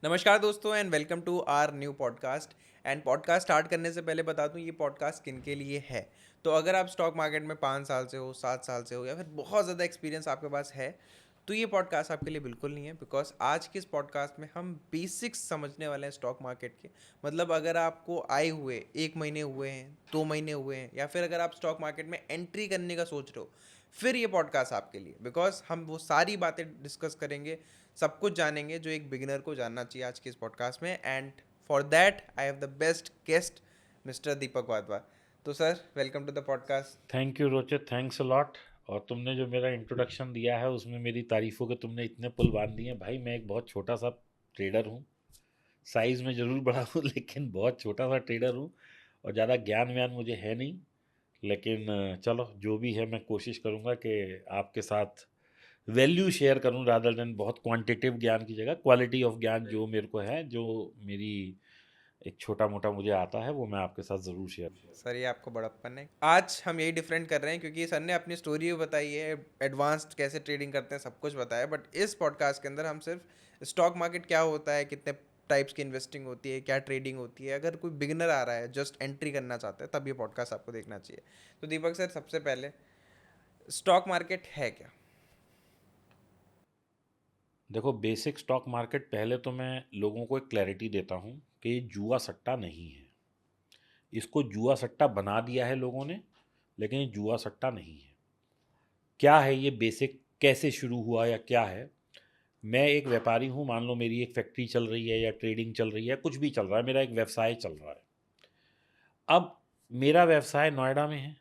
नमस्कार दोस्तों and welcome to our new podcast. And podcast start करने से पहले बता दूं ये पॉडकास्ट किन के लिए है। तो अगर आप स्टॉक मार्केट में 5 साल से हो, 7 साल से हो, या फिर बहुत ज़्यादा एक्सपीरियंस आपके पास है, तो ये पॉडकास्ट आपके लिए बिल्कुल नहीं है। बिकॉज आज के इस पॉडकास्ट में हम बेसिक्स समझने वाले हैं स्टॉक मार्केट के। मतलब अगर आपको आए हुए 1 महीने हुए हैं, 2 महीने हुए हैं, या फिर अगर आप स्टॉक मार्केट में एंट्री करने का सोच रहे हो, फिर ये पॉडकास्ट आपके लिए। बिकॉज हम वो सारी बातें डिस्कस करेंगे, सब कुछ जानेंगे जो एक बिगिनर को जानना चाहिए आज के इस पॉडकास्ट में। And for that I have the best guest, mister Deepak Wadhwa. तो sir, welcome to the podcast. Thank you Rochit, thanks a lot. और तुमने जो मेरा इंट्रोडक्शन दिया है उसमें मेरी तारीफ़ों के तुमने इतने पुल बांध दिए हैं। भाई मैं एक बहुत छोटा सा ट्रेडर हूँ। साइज़ में ज़रूर बड़ा हूँ लेकिन बहुत छोटा सा ट्रेडर हूँ। और ज़्यादा ज्ञान व्यान मुझे है नहीं। लेकिन चलो जो भी है मैं कोशिश करूँगा कि आपके साथ वैल्यू शेयर करूँ, रादर देन बहुत क्वांटिटिव ज्ञान की जगह क्वालिटी ऑफ ज्ञान जो मेरे को है, जो मेरी एक छोटा मोटा मुझे आता है, वो मैं आपके साथ ज़रूर शेयर। सर, ये आपको बड़प्पन है। आज हम यही डिफरेंट कर रहे हैं क्योंकि सर ने अपनी स्टोरी भी बताई है, एडवांस्ड कैसे ट्रेडिंग करते हैं, सब कुछ बताया। बट इस पॉडकास्ट के अंदर हम सिर्फ स्टॉक मार्केट क्या होता है, कितने टाइप्स की इन्वेस्टिंग होती है, क्या ट्रेडिंग होती है, अगर कोई बिगिनर आ रहा है, जस्ट एंट्री करना चाहता है, तब ये पॉडकास्ट आपको देखना चाहिए। तो दीपक सर, सबसे पहले स्टॉक मार्केट है क्या? देखो, बेसिक स्टॉक मार्केट पहले तो मैं लोगों को एक क्लैरिटी देता हूँ कि ये जुआ सट्टा नहीं है। इसको जुआ सट्टा बना दिया है लोगों ने, लेकिन ये जुआ सट्टा नहीं है। क्या है ये बेसिक, कैसे शुरू हुआ या क्या है? मैं एक व्यापारी हूँ, मान लो मेरी एक फैक्ट्री चल रही है या ट्रेडिंग चल रही है, कुछ भी चल रहा है, मेरा एक व्यवसाय चल रहा है। अब मेरा व्यवसाय नोएडा में है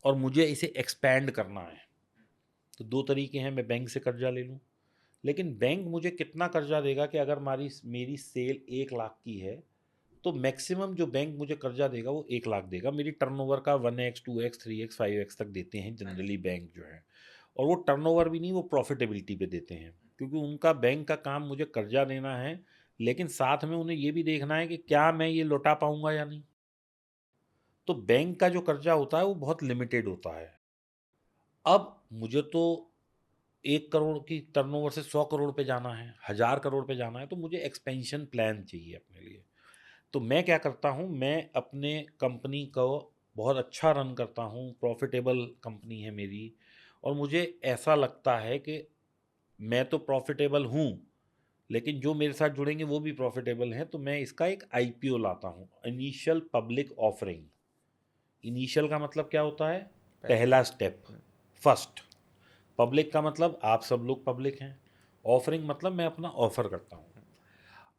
और मुझे इसे एक्सपैंड करना है। तो दो तरीके हैं, मैं बैंक से कर्जा ले लूँ। लेकिन बैंक मुझे कितना कर्जा देगा कि अगर हमारी मेरी सेल 1 लाख की है, तो मैक्सिमम जो बैंक मुझे कर्जा देगा वो 1 लाख देगा। मेरी टर्नओवर का 1x 2x 3x 5x तक देते हैं जनरली बैंक जो है। और वो टर्नओवर भी नहीं, वो प्रॉफिटेबिलिटी पे देते हैं, क्योंकि उनका बैंक का काम मुझे कर्जा देना है। लेकिन साथ में उन्हें ये भी देखना है कि क्या मैं ये लौटा पाऊंगा या नहीं। तो बैंक का जो कर्जा होता है वो बहुत लिमिटेड होता है। अब मुझे तो 1 करोड़ की टर्नओवर से 100 करोड़ पे जाना है, 1000 करोड़ पे जाना है, तो मुझे एक्सपेंशन प्लान चाहिए अपने लिए। तो मैं क्या करता हूँ, मैं अपने कंपनी को बहुत अच्छा रन करता हूँ, प्रॉफिटेबल कंपनी है मेरी। और मुझे ऐसा लगता है कि मैं तो प्रॉफिटेबल हूँ, लेकिन जो मेरे साथ जुड़ेंगे वो भी प्रॉफिटेबल हैं, तो मैं इसका एक आईपीओ लाता हूँ, इनिशियल पब्लिक ऑफरिंग। इनिशियल का मतलब क्या होता है? पहले। पहला स्टेप, फर्स्ट। पब्लिक का मतलब आप सब लोग पब्लिक हैं। ऑफरिंग मतलब मैं अपना ऑफर करता हूँ।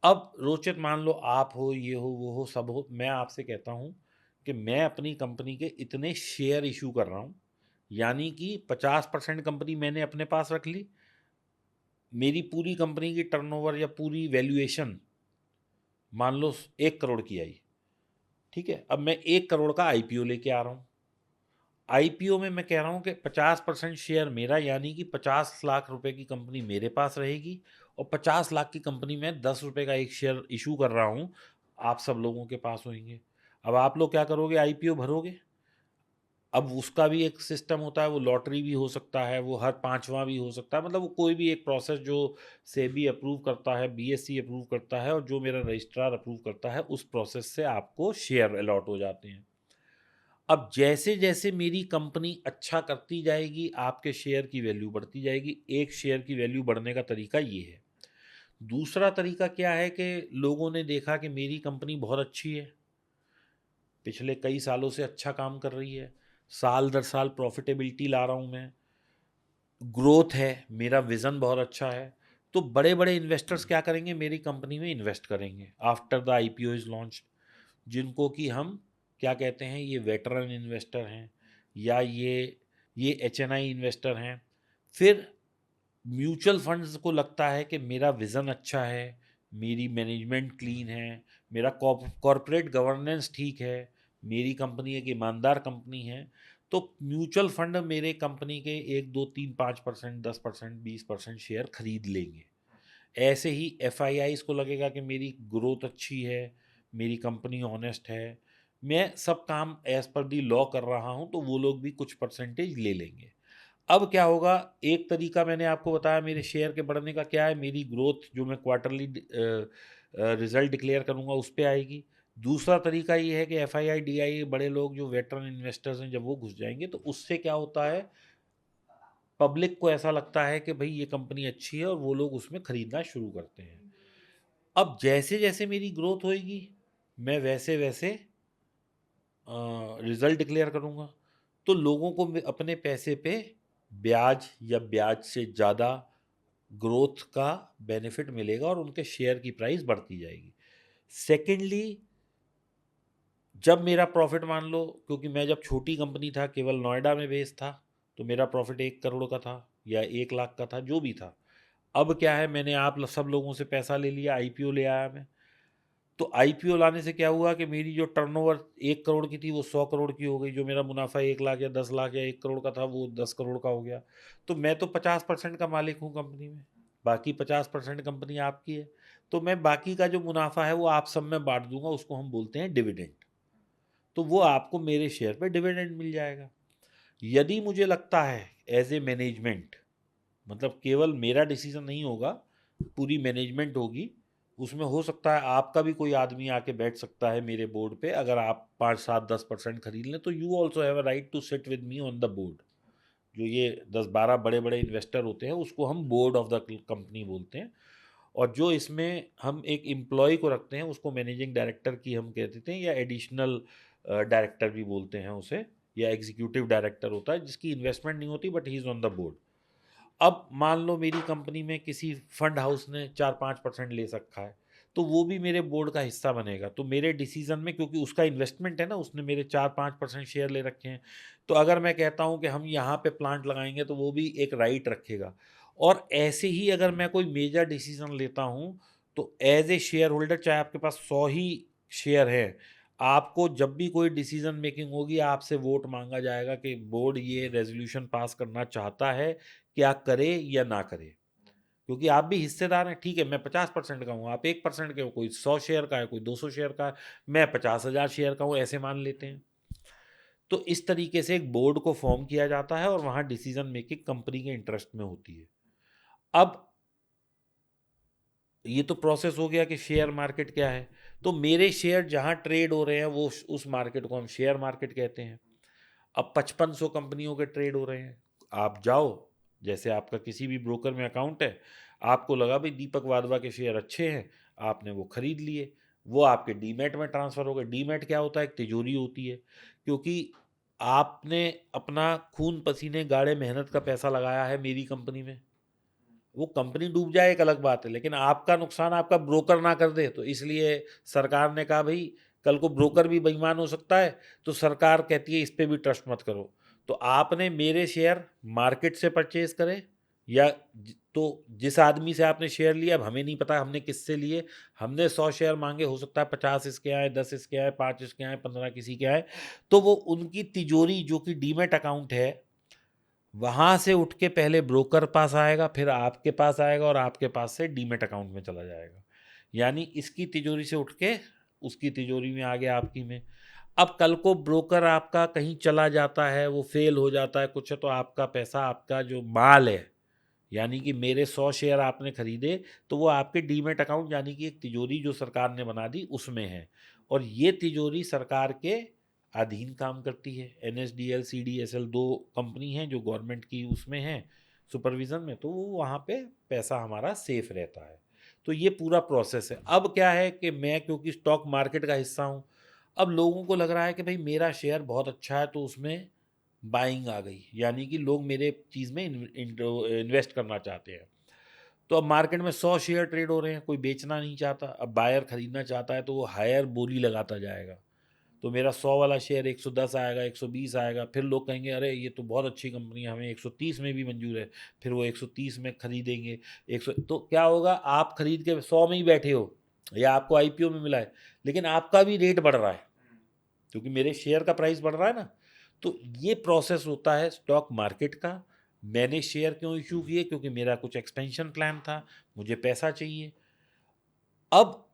अब रोचित, मान लो आप हो, ये हो, वो हो, सब हो, मैं आपसे कहता हूँ कि मैं अपनी कंपनी के इतने शेयर इशू कर रहा हूँ, यानी कि 50% कंपनी मैंने अपने पास रख ली। मेरी पूरी कंपनी की टर्नओवर या पूरी वैल्यूएशन मान लो 1 करोड़ की आई। ठीक है, अब मैं 1 करोड़ का आईपीओ लेके आ रहा हूँ। आईपीओ में मैं कह रहा हूँ कि 50% शेयर मेरा, यानी कि 50 लाख रुपए की कंपनी मेरे पास रहेगी। और 50 लाख की कंपनी में 10 रुपए का एक शेयर इशू कर रहा हूँ, आप सब लोगों के पास होंगे। अब आप लोग क्या करोगे? आईपीओ भरोगे। अब उसका भी एक सिस्टम होता है, वो लॉटरी भी हो सकता है, वो हर पांचवा भी हो सकता है, मतलब वो कोई भी एक प्रोसेस जो सेबी अप्रूव करता है, बीएससी अप्रूव करता है, और जो मेरा रजिस्ट्रार अप्रूव करता है, उस प्रोसेस से आपको शेयर अलॉट हो जाते हैं। अब जैसे जैसे मेरी कंपनी अच्छा करती जाएगी, आपके शेयर की वैल्यू बढ़ती जाएगी। एक शेयर की वैल्यू बढ़ने का तरीका ये है। दूसरा तरीका क्या है कि लोगों ने देखा कि मेरी कंपनी बहुत अच्छी है, पिछले कई सालों से अच्छा काम कर रही है, साल दर साल प्रॉफिटेबिलिटी ला रहा हूँ मैं, ग्रोथ है, मेरा विज़न बहुत अच्छा है। तो बड़े बड़े इन्वेस्टर्स क्या करेंगे? मेरी कंपनी में इन्वेस्ट करेंगे after the IPO is launch. जिनको कि हम क्या कहते हैं, ये वेटरन इन्वेस्टर हैं, या ये एचएनआई इन्वेस्टर हैं। फिर म्यूचुअल फंड्स को लगता है कि मेरा विज़न अच्छा है, मेरी मैनेजमेंट क्लीन है, मेरा कॉरपोरेट गवर्नेंस ठीक है, मेरी कंपनी एक ईमानदार कंपनी है। तो म्यूचुअल फंड मेरे कंपनी के 1 2 3 5% 10% 20% शेयर खरीद लेंगे। ऐसे ही एफआईआईज को लगेगा कि मेरी ग्रोथ अच्छी है, मेरी कंपनी ऑनेस्ट है, मैं सब काम एज पर दी लॉ कर रहा हूँ, तो वो लोग भी कुछ परसेंटेज ले लेंगे। अब क्या होगा, एक तरीका मैंने आपको बताया मेरे शेयर के बढ़ने का क्या है, मेरी ग्रोथ जो मैं क्वार्टरली रिजल्ट डिक्लेयर करूंगा उस पे आएगी। दूसरा तरीका ये है कि एफआईआई डीआई बड़े लोग जो वेटरन इन्वेस्टर्स हैं जब वो घुस जाएंगे तो उससे क्या होता है, पब्लिक को ऐसा लगता है कि भाई ये कंपनी अच्छी है और वो लोग उसमें खरीदना शुरू करते हैं। अब जैसे जैसे मेरी ग्रोथ होएगी मैं वैसे वैसे रिजल्ट डिक्लेयर करूंगा, तो लोगों को अपने पैसे पे ब्याज या ब्याज से ज़्यादा ग्रोथ का बेनिफिट मिलेगा और उनके शेयर की प्राइस बढ़ती जाएगी। सेकेंडली, जब मेरा प्रॉफिट मान लो, क्योंकि मैं जब छोटी कंपनी था केवल नोएडा में बेस्ड था, तो मेरा प्रॉफिट 1 करोड़ का था या 1 लाख का था जो भी था। अब क्या है, मैंने आप सब लोगों से पैसा ले लिया, आईपीओ ले आया मैं। तो आईपीओ लाने से क्या हुआ कि मेरी जो टर्नओवर 1 करोड़ की थी वो 100 करोड़ की हो गई, जो मेरा मुनाफा 1 लाख या 10 लाख या 1 करोड़ का था वो 10 करोड़ का हो गया। तो मैं तो 50% का मालिक हूँ कंपनी में, बाकी 50% कंपनी आपकी है। तो मैं बाकी का जो मुनाफा है वो आप सब में बांट दूंगा, उसको हम बोलते हैं डिविडेंड। तो वो आपको मेरे शेयर पे डिविडेंड मिल जाएगा। यदि मुझे लगता है एज ए मैनेजमेंट, मतलब केवल मेरा डिसीजन नहीं होगा, पूरी मैनेजमेंट होगी, उसमें हो सकता है आपका भी कोई आदमी आके बैठ सकता है मेरे बोर्ड पे, अगर आप 5 7 10% खरीद लें तो you also have a right to sit with me on the board. जो ये 10 12 बड़े बड़े इन्वेस्टर होते हैं उसको हम बोर्ड ऑफ द कंपनी बोलते हैं, और जो इसमें हम एक एम्प्लॉय को रखते हैं उसको मैनेजिंग डायरेक्टर की हम कह देते हैं, या एडिशनल डायरेक्टर भी बोलते हैं उसे, या एग्जीक्यूटिव डायरेक्टर होता है जिसकी इन्वेस्टमेंट नहीं होती but he is on the board. अब मान लो मेरी कंपनी में किसी फंड हाउस ने 4 5% ले रखा है, तो वो भी मेरे बोर्ड का हिस्सा बनेगा। तो मेरे डिसीजन में, क्योंकि उसका इन्वेस्टमेंट है ना, उसने मेरे 4 5% शेयर ले रखे हैं, तो अगर मैं कहता हूँ कि हम यहाँ पे प्लांट लगाएंगे तो वो भी एक राइट रखेगा। और ऐसे ही अगर मैं कोई मेजर डिसीजन लेता हूँ तो एज ए शेयर होल्डर, चाहे आपके पास 100 ही शेयर है, आपको जब भी कोई डिसीजन मेकिंग होगी आपसे वोट मांगा जाएगा कि बोर्ड ये रेजोल्यूशन पास करना चाहता है, क्या करे या ना करे। क्योंकि आप भी हिस्सेदार हैं। ठीक है, मैं 50% का हूँ, आप 1% के हो, कोई 100 शेयर का है, कोई 200 शेयर का है, मैं 50,000 शेयर का हूँ, ऐसे मान लेते हैं। तो इस तरीके से एक बोर्ड को फॉर्म किया जाता है और वहाँ डिसीजन मेकिंग कंपनी के इंटरेस्ट में होती है। अब ये तो प्रोसेस हो गया कि शेयर मार्केट क्या है। तो मेरे शेयर जहाँ ट्रेड हो रहे हैं वो उस मार्केट को हम शेयर मार्केट कहते हैं। अब 5500 कंपनियों के ट्रेड हो रहे हैं। आप जाओ, जैसे आपका किसी भी ब्रोकर में अकाउंट है, आपको लगा भाई दीपक वाधवा के शेयर अच्छे हैं, आपने वो खरीद लिए, वो आपके डीमैट में ट्रांसफ़र हो गए। डीमैट क्या होता है? एक तिजोरी होती है, क्योंकि आपने अपना खून पसीने गाड़े मेहनत का पैसा लगाया है मेरी कंपनी में। वो कंपनी डूब जाए एक अलग बात है, लेकिन आपका नुकसान आपका ब्रोकर ना कर दे, तो इसलिए सरकार ने कहा भाई कल को ब्रोकर भी बेईमान हो सकता है, तो सरकार कहती है इस पे भी ट्रस्ट मत करो। तो आपने मेरे शेयर मार्केट से परचेज करे, या तो जिस आदमी से आपने शेयर लिया, अब हमें नहीं पता हमने किससे लिए, हमने 100 शेयर मांगे, हो सकता है 50 इसके आए, 10 इसके आए, 5 इसके आए, 15 किसी के आए, तो वो उनकी तिजोरी जो कि डीमेट अकाउंट है, वहाँ से उठ के पहले ब्रोकर पास आएगा, फिर आपके पास आएगा और आपके पास से डीमेट अकाउंट में चला जाएगा। यानी इसकी तिजोरी से उठ के उसकी तिजोरी में आ गया, आपकी में। अब कल को ब्रोकर आपका कहीं चला जाता है, वो फेल हो जाता है कुछ है, तो आपका पैसा, आपका जो माल है, यानी कि मेरे 100 शेयर आपने खरीदे, तो वो आपके डीमेट अकाउंट यानी कि एक तिजोरी जो सरकार ने बना दी उसमें है। और ये तिजोरी सरकार के अधीन काम करती है। एनएसडीएल सीडीएसएल 2 कंपनी हैं जो गवर्नमेंट की उसमें हैं सुपरविज़न में, तो वो वहाँ पे पैसा हमारा सेफ रहता है। तो ये पूरा प्रोसेस है। अब क्या है कि मैं क्योंकि स्टॉक मार्केट का हिस्सा हूँ, अब लोगों को लग रहा है कि भाई मेरा शेयर बहुत अच्छा है, तो उसमें बाइंग आ गई, यानी कि लोग मेरे चीज़ में इन्वेस्ट करना चाहते हैं। तो अब मार्केट में 100 शेयर ट्रेड हो रहे हैं, कोई बेचना नहीं चाहता, अब बायर खरीदना चाहता है तो वो हायर बोली लगाता जाएगा। तो मेरा 100 वाला शेयर 110 आएगा, 120 आएगा, फिर लोग कहेंगे अरे ये तो बहुत अच्छी कंपनी है, हमें 130 में भी मंजूर है, फिर वो 130 में खरीदेंगे। 100, तो क्या होगा, आप खरीद के 100 में ही बैठे हो या आपको आईपीओ में मिला है, लेकिन आपका भी रेट बढ़ रहा है क्योंकि मेरे शेयर का प्राइस बढ़ रहा है ना। तो ये प्रोसेस होता है स्टॉक मार्केट का। मैंने शेयर क्यों इशू किए? क्योंकि मेरा कुछ एक्सपेंशन प्लान था, मुझे पैसा चाहिए। अब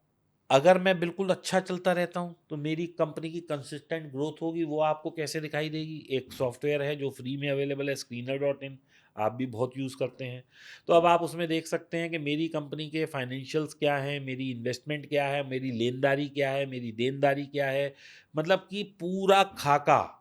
अगर मैं बिल्कुल अच्छा चलता रहता हूँ तो मेरी कंपनी की कंसिस्टेंट ग्रोथ होगी। वो आपको कैसे दिखाई देगी? एक सॉफ्टवेयर है जो फ्री में अवेलेबल है, स्क्रीनर.इन, आप भी बहुत यूज़ करते हैं। तो अब आप उसमें देख सकते हैं कि मेरी कंपनी के फाइनेंशियल्स क्या हैं, मेरी इन्वेस्टमेंट क्या है, मेरी लेनदारी क्या है, मेरी देनदारी क्या है, मतलब कि पूरा खाका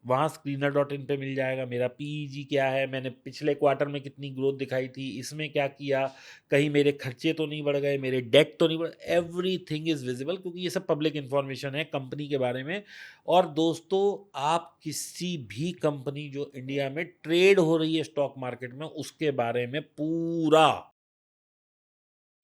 वहाँ स्क्रीनर.इन पे मिल जाएगा। मेरा पीईजी क्या है, मैंने पिछले क्वार्टर में कितनी ग्रोथ दिखाई थी, इसमें क्या किया, कहीं मेरे खर्चे तो नहीं बढ़ गए, मेरे डेट तो नहीं बढ़, एवरीथिंग इज़ विजिबल, क्योंकि ये सब पब्लिक इन्फॉर्मेशन है कंपनी के बारे में। और दोस्तों, आप किसी भी कंपनी जो इंडिया में ट्रेड हो रही है स्टॉक मार्केट में, उसके बारे में पूरा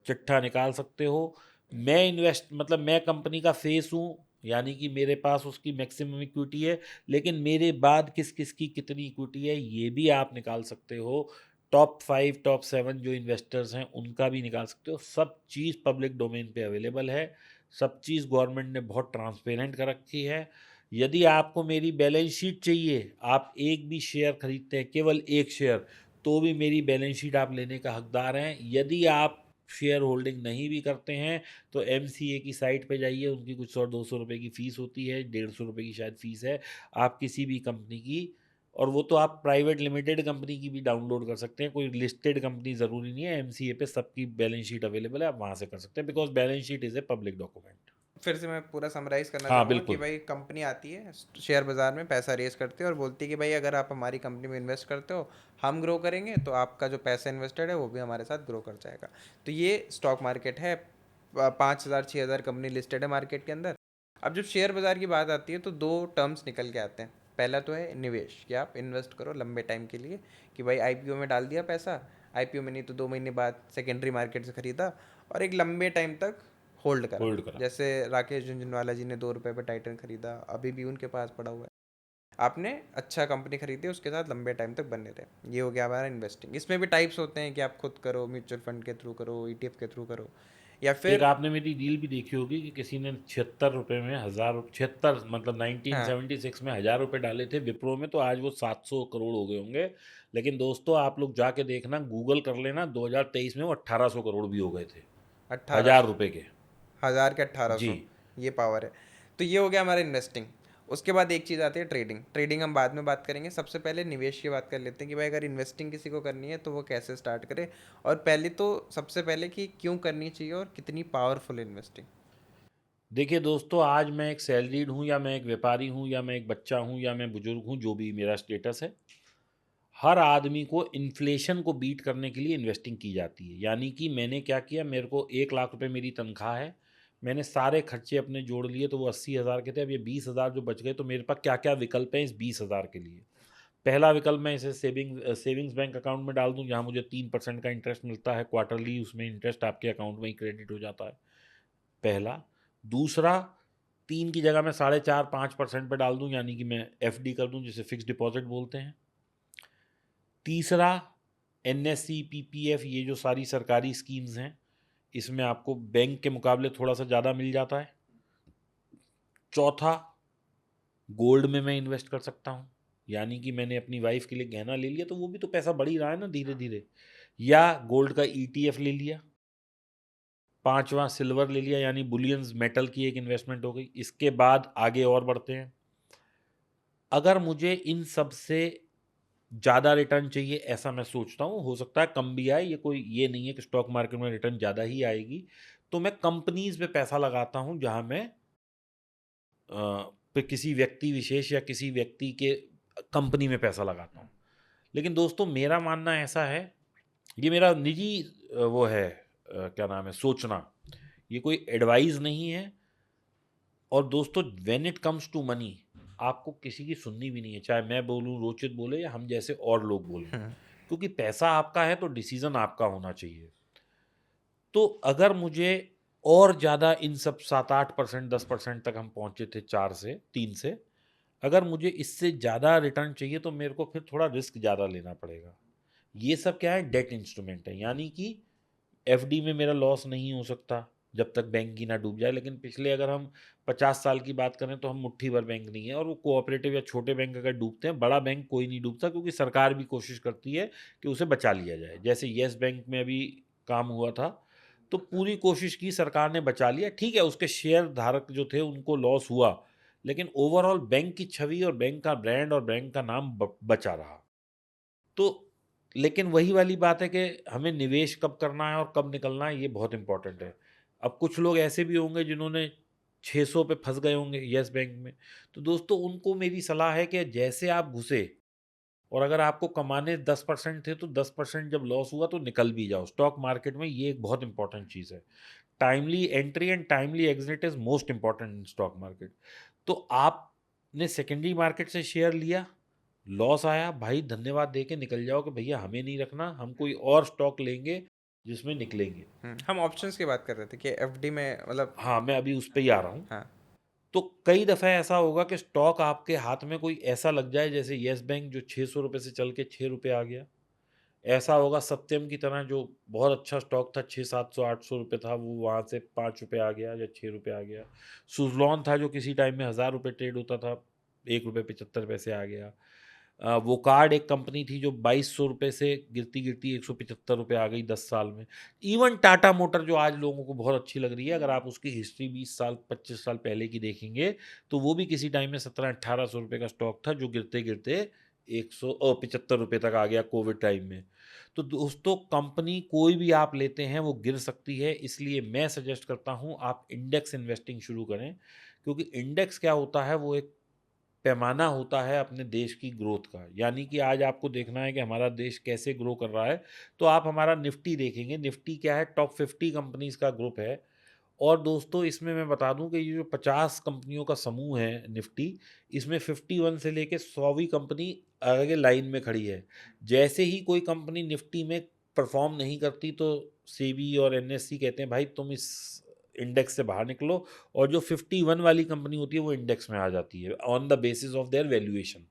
चिट्ठा निकाल सकते हो। मैं इन्वेस्ट मतलब मैं कंपनी का फेस हूँ, यानी कि मेरे पास उसकी मैक्सिमम इक्विटी है, लेकिन मेरे बाद किस किस की कितनी इक्विटी है ये भी आप निकाल सकते हो। टॉप 5 टॉप 7 जो इन्वेस्टर्स हैं उनका भी निकाल सकते हो। सब चीज़ पब्लिक डोमेन पे अवेलेबल है। सब चीज़ गवर्नमेंट ने बहुत ट्रांसपेरेंट कर रखी है। यदि आपको मेरी बैलेंस शीट चाहिए, आप एक भी शेयर खरीदते हैं, केवल एक शेयर, तो भी मेरी बैलेंस शीट आप लेने का हकदार हैं। यदि आप शेयर होल्डिंग नहीं भी करते हैं तो एमसीए की साइट पे जाइए, उनकी कुछ 100-200 रुपए की फ़ीस होती है, 150 रुपए की शायद फ़ीस है। आप किसी भी कंपनी की, और वो तो आप प्राइवेट लिमिटेड कंपनी की भी डाउनलोड कर सकते हैं, कोई लिस्टेड कंपनी ज़रूरी नहीं है, एमसीए पे सबकी बैलेंस शीट अवेलेबल है, आप वहाँ से कर सकते हैं, because balance sheet is a public document. फिर से मैं पूरा समराइज़ करना हाँ चाहूँगा कि बिल्कुल। भाई कंपनी आती है शेयर बाज़ार में पैसा रेज़ करती है और बोलती है कि भाई अगर आप हमारी कंपनी में इन्वेस्ट करते हो, हम ग्रो करेंगे, तो आपका जो पैसा इन्वेस्टेड है वो भी हमारे साथ ग्रो कर जाएगा। तो ये स्टॉक मार्केट है। 5,000 6,000 कंपनी लिस्टेड है मार्केट के अंदर। अब जब शेयर बाज़ार की बात आती है तो दो टर्म्स निकल के आते हैं। पहला तो है निवेश, कि आप इन्वेस्ट करो लंबे टाइम के लिए, कि भाई आईपीओ में डाल दिया पैसा, आईपीओ में नहीं तो 2 महीने बाद सेकेंडरी मार्केट से ख़रीदा और एक लंबे टाइम तक होल्ड करा। होल्ड करा। जैसे राकेश झुनझुनवाला जी ने 2 रुपये पे टाइटन खरीदा, अभी भी उनके पास पड़ा हुआ है। आपने अच्छा कंपनी खरीदी, उसके साथ लंबे टाइम तक बने रहे। ये हो गया हमारा इन्वेस्टिंग। इसमें भी टाइप्स होते हैं कि आप खुद करो, म्यूचुअल फंड के थ्रू करो, ईटीएफ के थ्रू करो, या एक फिर आपने मेरी डील भी देखी होगी कि किसी ने 76 रुपये में 1000, 76 मतलब हाँ 1976 में 1000 रुपये डाले थे विप्रो में, तो आज वो 700 करोड़ हो गए होंगे। लेकिन दोस्तों, आप लोग जाके देखना, गूगल कर लेना, 2023 में वो 1800 करोड़ भी हो गए थे, अट्ठारह 1000 रुपये के। 1,000 के 1,800। जी। ये पावर है। तो ये हो गया हमारा इन्वेस्टिंग। उसके बाद एक चीज़ आती है ट्रेडिंग। ट्रेडिंग हम बाद में बात करेंगे, सबसे पहले निवेश की बात कर लेते हैं कि भाई अगर इन्वेस्टिंग किसी को करनी है तो वो कैसे स्टार्ट करे। और पहले तो सबसे पहले कि क्यों करनी चाहिए और कितनी पावरफुल इन्वेस्टिंग। देखिए दोस्तों, आज मैं एक सैलरीड हूँ या मैं एक व्यापारी हूँ या मैं एक बच्चा हूँ या मैं बुजुर्ग हूँ, जो भी मेरा स्टेटस है, हर आदमी को इन्फ्लेशन को बीट करने के लिए इन्वेस्टिंग की जाती है। यानी कि मैंने क्या किया, मेरे को 1 लाख रुपए मेरी तनख्वाह है, मैंने सारे खर्चे अपने जोड़ लिए तो वो 80,000 के थे। अब ये 20,000 जो बच गए, तो मेरे पास क्या क्या विकल्प हैं इस 20,000 के लिए। पहला विकल्प, मैं इसे सेविंग्स बैंक अकाउंट में डाल दूं, जहां मुझे 3% का इंटरेस्ट मिलता है क्वार्टरली, उसमें इंटरेस्ट आपके अकाउंट में ही क्रेडिट हो जाता है, पहला। दूसरा, 3 की जगह मैं 4.5-5% पे डाल दूं, यानी कि मैं एफडी कर दूं, जिसे फिक्स डिपॉजिट बोलते हैं। तीसरा, एनएससी पीपीएफ, ये जो सारी सरकारी स्कीम्स हैं, इसमें आपको बैंक के मुकाबले थोड़ा सा ज़्यादा मिल जाता है। चौथा, गोल्ड में मैं इन्वेस्ट कर सकता हूँ, यानी कि मैंने अपनी वाइफ के लिए गहना ले लिया, तो वो भी तो पैसा बढ़ ही रहा है ना धीरे धीरे, या गोल्ड का ईटीएफ ले लिया। पांचवा, सिल्वर ले लिया, यानी बुलियंस मेटल की एक इन्वेस्टमेंट हो गई। इसके बाद आगे और बढ़ते हैं। अगर मुझे इन सब से ज़्यादा रिटर्न चाहिए, ऐसा मैं सोचता हूँ, हो सकता है कम भी आए, ये नहीं है कि स्टॉक मार्केट में रिटर्न ज़्यादा ही आएगी, तो मैं कंपनीज में पैसा लगाता हूँ, जहाँ मैं पे किसी व्यक्ति विशेष या किसी व्यक्ति के कंपनी में पैसा लगाता हूँ। लेकिन दोस्तों, मेरा मानना ऐसा है, ये मेरा निजी वो है, क्या नाम है, सोचना, ये कोई एडवाइस नहीं है। और दोस्तों, when it comes to money, आपको किसी की सुननी भी नहीं है, चाहे मैं बोलूँ, रोचित बोले, या हम जैसे और लोग बोलें, क्योंकि पैसा आपका है तो डिसीजन आपका होना चाहिए। तो अगर मुझे और ज़्यादा इन सब 7-8%, 10% तक हम पहुँचे थे, 3 से, अगर मुझे इससे ज़्यादा रिटर्न चाहिए तो मेरे को फिर थोड़ा रिस्क ज़्यादा लेना पड़ेगा। ये सब क्या है, डेट इंस्ट्रूमेंट है, यानी कि एफडी में मेरा लॉस नहीं हो सकता जब तक बैंक की ना डूब जाए। लेकिन पिछले अगर हम 50 साल की बात करें तो हम मुट्ठी भर बैंक नहीं है, और वो कोऑपरेटिव या छोटे बैंक अगर डूबते हैं, बड़ा बैंक कोई नहीं डूबता, क्योंकि सरकार भी कोशिश करती है कि उसे बचा लिया जाए। जैसे येस बैंक में अभी काम हुआ था, तो पूरी कोशिश की, सरकार ने बचा लिया, ठीक है, उसके शेयर धारक जो थे उनको लॉस हुआ, लेकिन ओवरऑल बैंक की छवि और बैंक का ब्रांड और बैंक का नाम बचा रहा। तो लेकिन वही वाली बात है कि हमें निवेश कब करना है और कब निकलना है, ये बहुत इंपॉर्टेंट है। अब कुछ लोग ऐसे भी होंगे जिन्होंने 600 पे फंस गए होंगे यस बैंक में, तो दोस्तों उनको मेरी सलाह है कि जैसे आप घुसे, और अगर आपको कमाने 10% थे तो 10% जब लॉस हुआ तो निकल भी जाओ। स्टॉक मार्केट में ये एक बहुत इंपॉर्टेंट चीज़ है। Timely entry and timely exit is most important in stock market. तो आपने सेकेंडरी मार्केट से शेयर लिया, लॉस आया, भाई धन्यवाद दे के निकल जाओ कि भैया हमें नहीं रखना, हम कोई और स्टॉक लेंगे जिसमें निकलेंगे। हम ऑप्शंस की बात कर रहे थे कि एफडी में मतलब। हाँ, मैं अभी उस पे ही आ रहा हूँ। हाँ। तो कई दफ़ा ऐसा होगा कि स्टॉक आपके हाथ में कोई ऐसा लग जाए, जैसे येस बैंक जो 600 रुपए से चल के 6 रुपए आ गया। ऐसा होगा सत्यम की तरह, जो बहुत अच्छा स्टॉक था, 600-700-800 रुपए था, वो वहाँ से 5 रुपए आ गया या 6 रुपए आ गया। सुज़लॉन था जो किसी टाइम में 1000 रुपए ट्रेड होता था, 1 रुपए 75 पैसे आ गया। वो कार्ड एक कंपनी थी जो 2200 रुपए से गिरती-गिरती 175 रुपए आ गई 10 साल में। इवन टाटा मोटर जो आज लोगों को बहुत अच्छी लग रही है, अगर आप उसकी हिस्ट्री 20 साल 25 साल पहले की देखेंगे, तो वो भी किसी टाइम में 1700-1800 रुपए का स्टॉक था, जो गिरते-गिरते 175 रुपए तक आ गया कोविड टाइम में। तो दोस्तों कंपनी कोई भी आप लेते हैं वो गिर सकती है, इसलिए मैं सजेस्ट करता हूँ आप इंडेक्स इन्वेस्टिंग शुरू करें, क्योंकि इंडेक्स क्या होता है, वो एक पैमाना होता है अपने देश की ग्रोथ का। यानी कि आज आपको देखना है कि हमारा देश कैसे ग्रो कर रहा है, तो आप हमारा निफ्टी देखेंगे। निफ्टी क्या है, टॉप 50 कंपनीज का ग्रुप है। और दोस्तों इसमें मैं बता दूं कि ये जो 50 कंपनियों का समूह है निफ्टी, इसमें 51 से लेके 100वीं कंपनी आगे लाइन में खड़ी है। जैसे ही कोई कंपनी निफ्टी में परफॉर्म नहीं करती, तो सेबी और एनएससी कहते हैं भाई तुम इस इंडेक्स से बाहर निकलो, और जो 51 वाली कंपनी होती है वो इंडेक्स में आ जाती है on the basis of their valuation.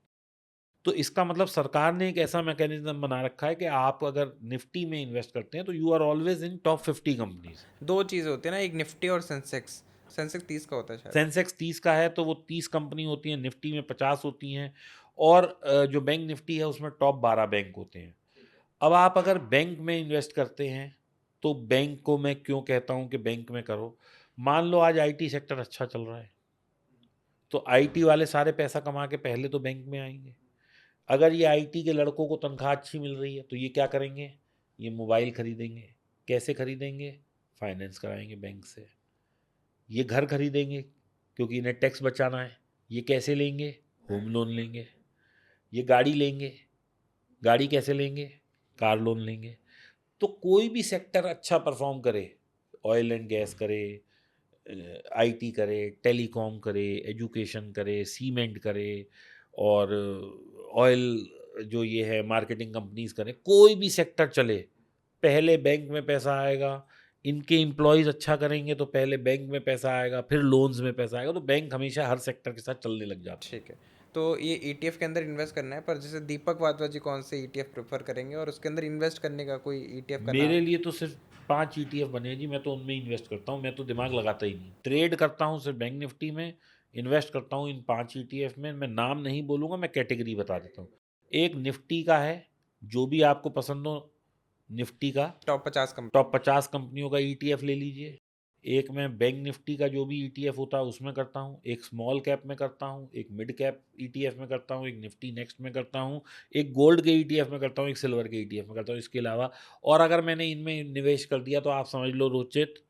तो इसका मतलब सरकार ने एक ऐसा मैकेनिज्म बना रखा है कि आप अगर निफ्टी में इन्वेस्ट करते हैं तो you are always in top 50 companies. दो चीज़ें होती है ना, एक निफ्टी और सेंसेक्स। सेंसेक्स 30 का होता है शायद। सेंसेक्स 30 का है तो वो 30 कंपनी होती है, निफ्टी में 50 होती हैं। और जो बैंक निफ्टी है उसमें टॉप 12 बैंक होते हैं। अब आप अगर बैंक में इन्वेस्ट करते हैं, तो बैंक को मैं क्यों कहता हूं कि बैंक में करो। मान लो आज आईटी सेक्टर अच्छा चल रहा है, तो आईटी वाले सारे पैसा कमा के पहले तो बैंक में आएंगे। अगर ये आईटी के लड़कों को तनख्वाह अच्छी मिल रही है, तो ये क्या करेंगे, ये मोबाइल खरीदेंगे। कैसे खरीदेंगे, फाइनेंस कराएंगे बैंक से। ये घर खरीदेंगे क्योंकि इन्हें टैक्स बचाना है। ये कैसे लेंगे, होम लोन लेंगे। ये गाड़ी लेंगे, गाड़ी कैसे लेंगे, कार लोन लेंगे। तो कोई भी सेक्टर अच्छा परफॉर्म करे, ऑयल एंड गैस करे, आईटी करे, टेलीकॉम करे, एजुकेशन करे, सीमेंट करे, और ऑयल जो ये है मार्केटिंग कंपनीज करें, कोई भी सेक्टर चले, पहले बैंक में पैसा आएगा। इनके एम्प्लॉयज़ अच्छा करेंगे तो पहले बैंक में पैसा आएगा, फिर लोन्स में पैसा आएगा। तो बैंक हमेशा हर सेक्टर के साथ चलने लग जाता है। ठीक है। तो ये ईटीएफ के अंदर इन्वेस्ट करना है, पर जैसे दीपक वाधवा जी कौन से ईटीएफ प्रेफर करेंगे, और उसके अंदर इन्वेस्ट करने का कोई ईटीएफ का मेरे नाम? लिए तो सिर्फ 5 ईटीएफ बने हैं जी, मैं तो उनमें इन्वेस्ट करता हूँ। मैं तो दिमाग लगाता ही नहीं, ट्रेड करता हूँ सिर्फ बैंक निफ्टी में, इन्वेस्ट करता हूँ इन 5 ईटीएफ में। मैं नाम नहीं बोलूँगा, मैं कैटेगरी बता देता हूँ। एक निफ्टी का है, जो भी आपको पसंद हो निफ्टी का, टॉप 50 टॉप कंपनी। 50 कंपनियों का ईटीएफ ले लीजिए। एक मैं बैंक निफ्टी का जो भी ईटीएफ होता है उसमें करता हूँ, एक स्मॉल कैप में करता हूँ, एक मिड कैप ईटीएफ में करता हूँ, एक निफ्टी नेक्स्ट में करता हूँ, एक गोल्ड के ईटीएफ में करता हूँ, एक सिल्वर के ईटीएफ में करता हूँ। इसके अलावा और अगर मैंने इनमें निवेश कर दिया, तो आप समझ लो रोचित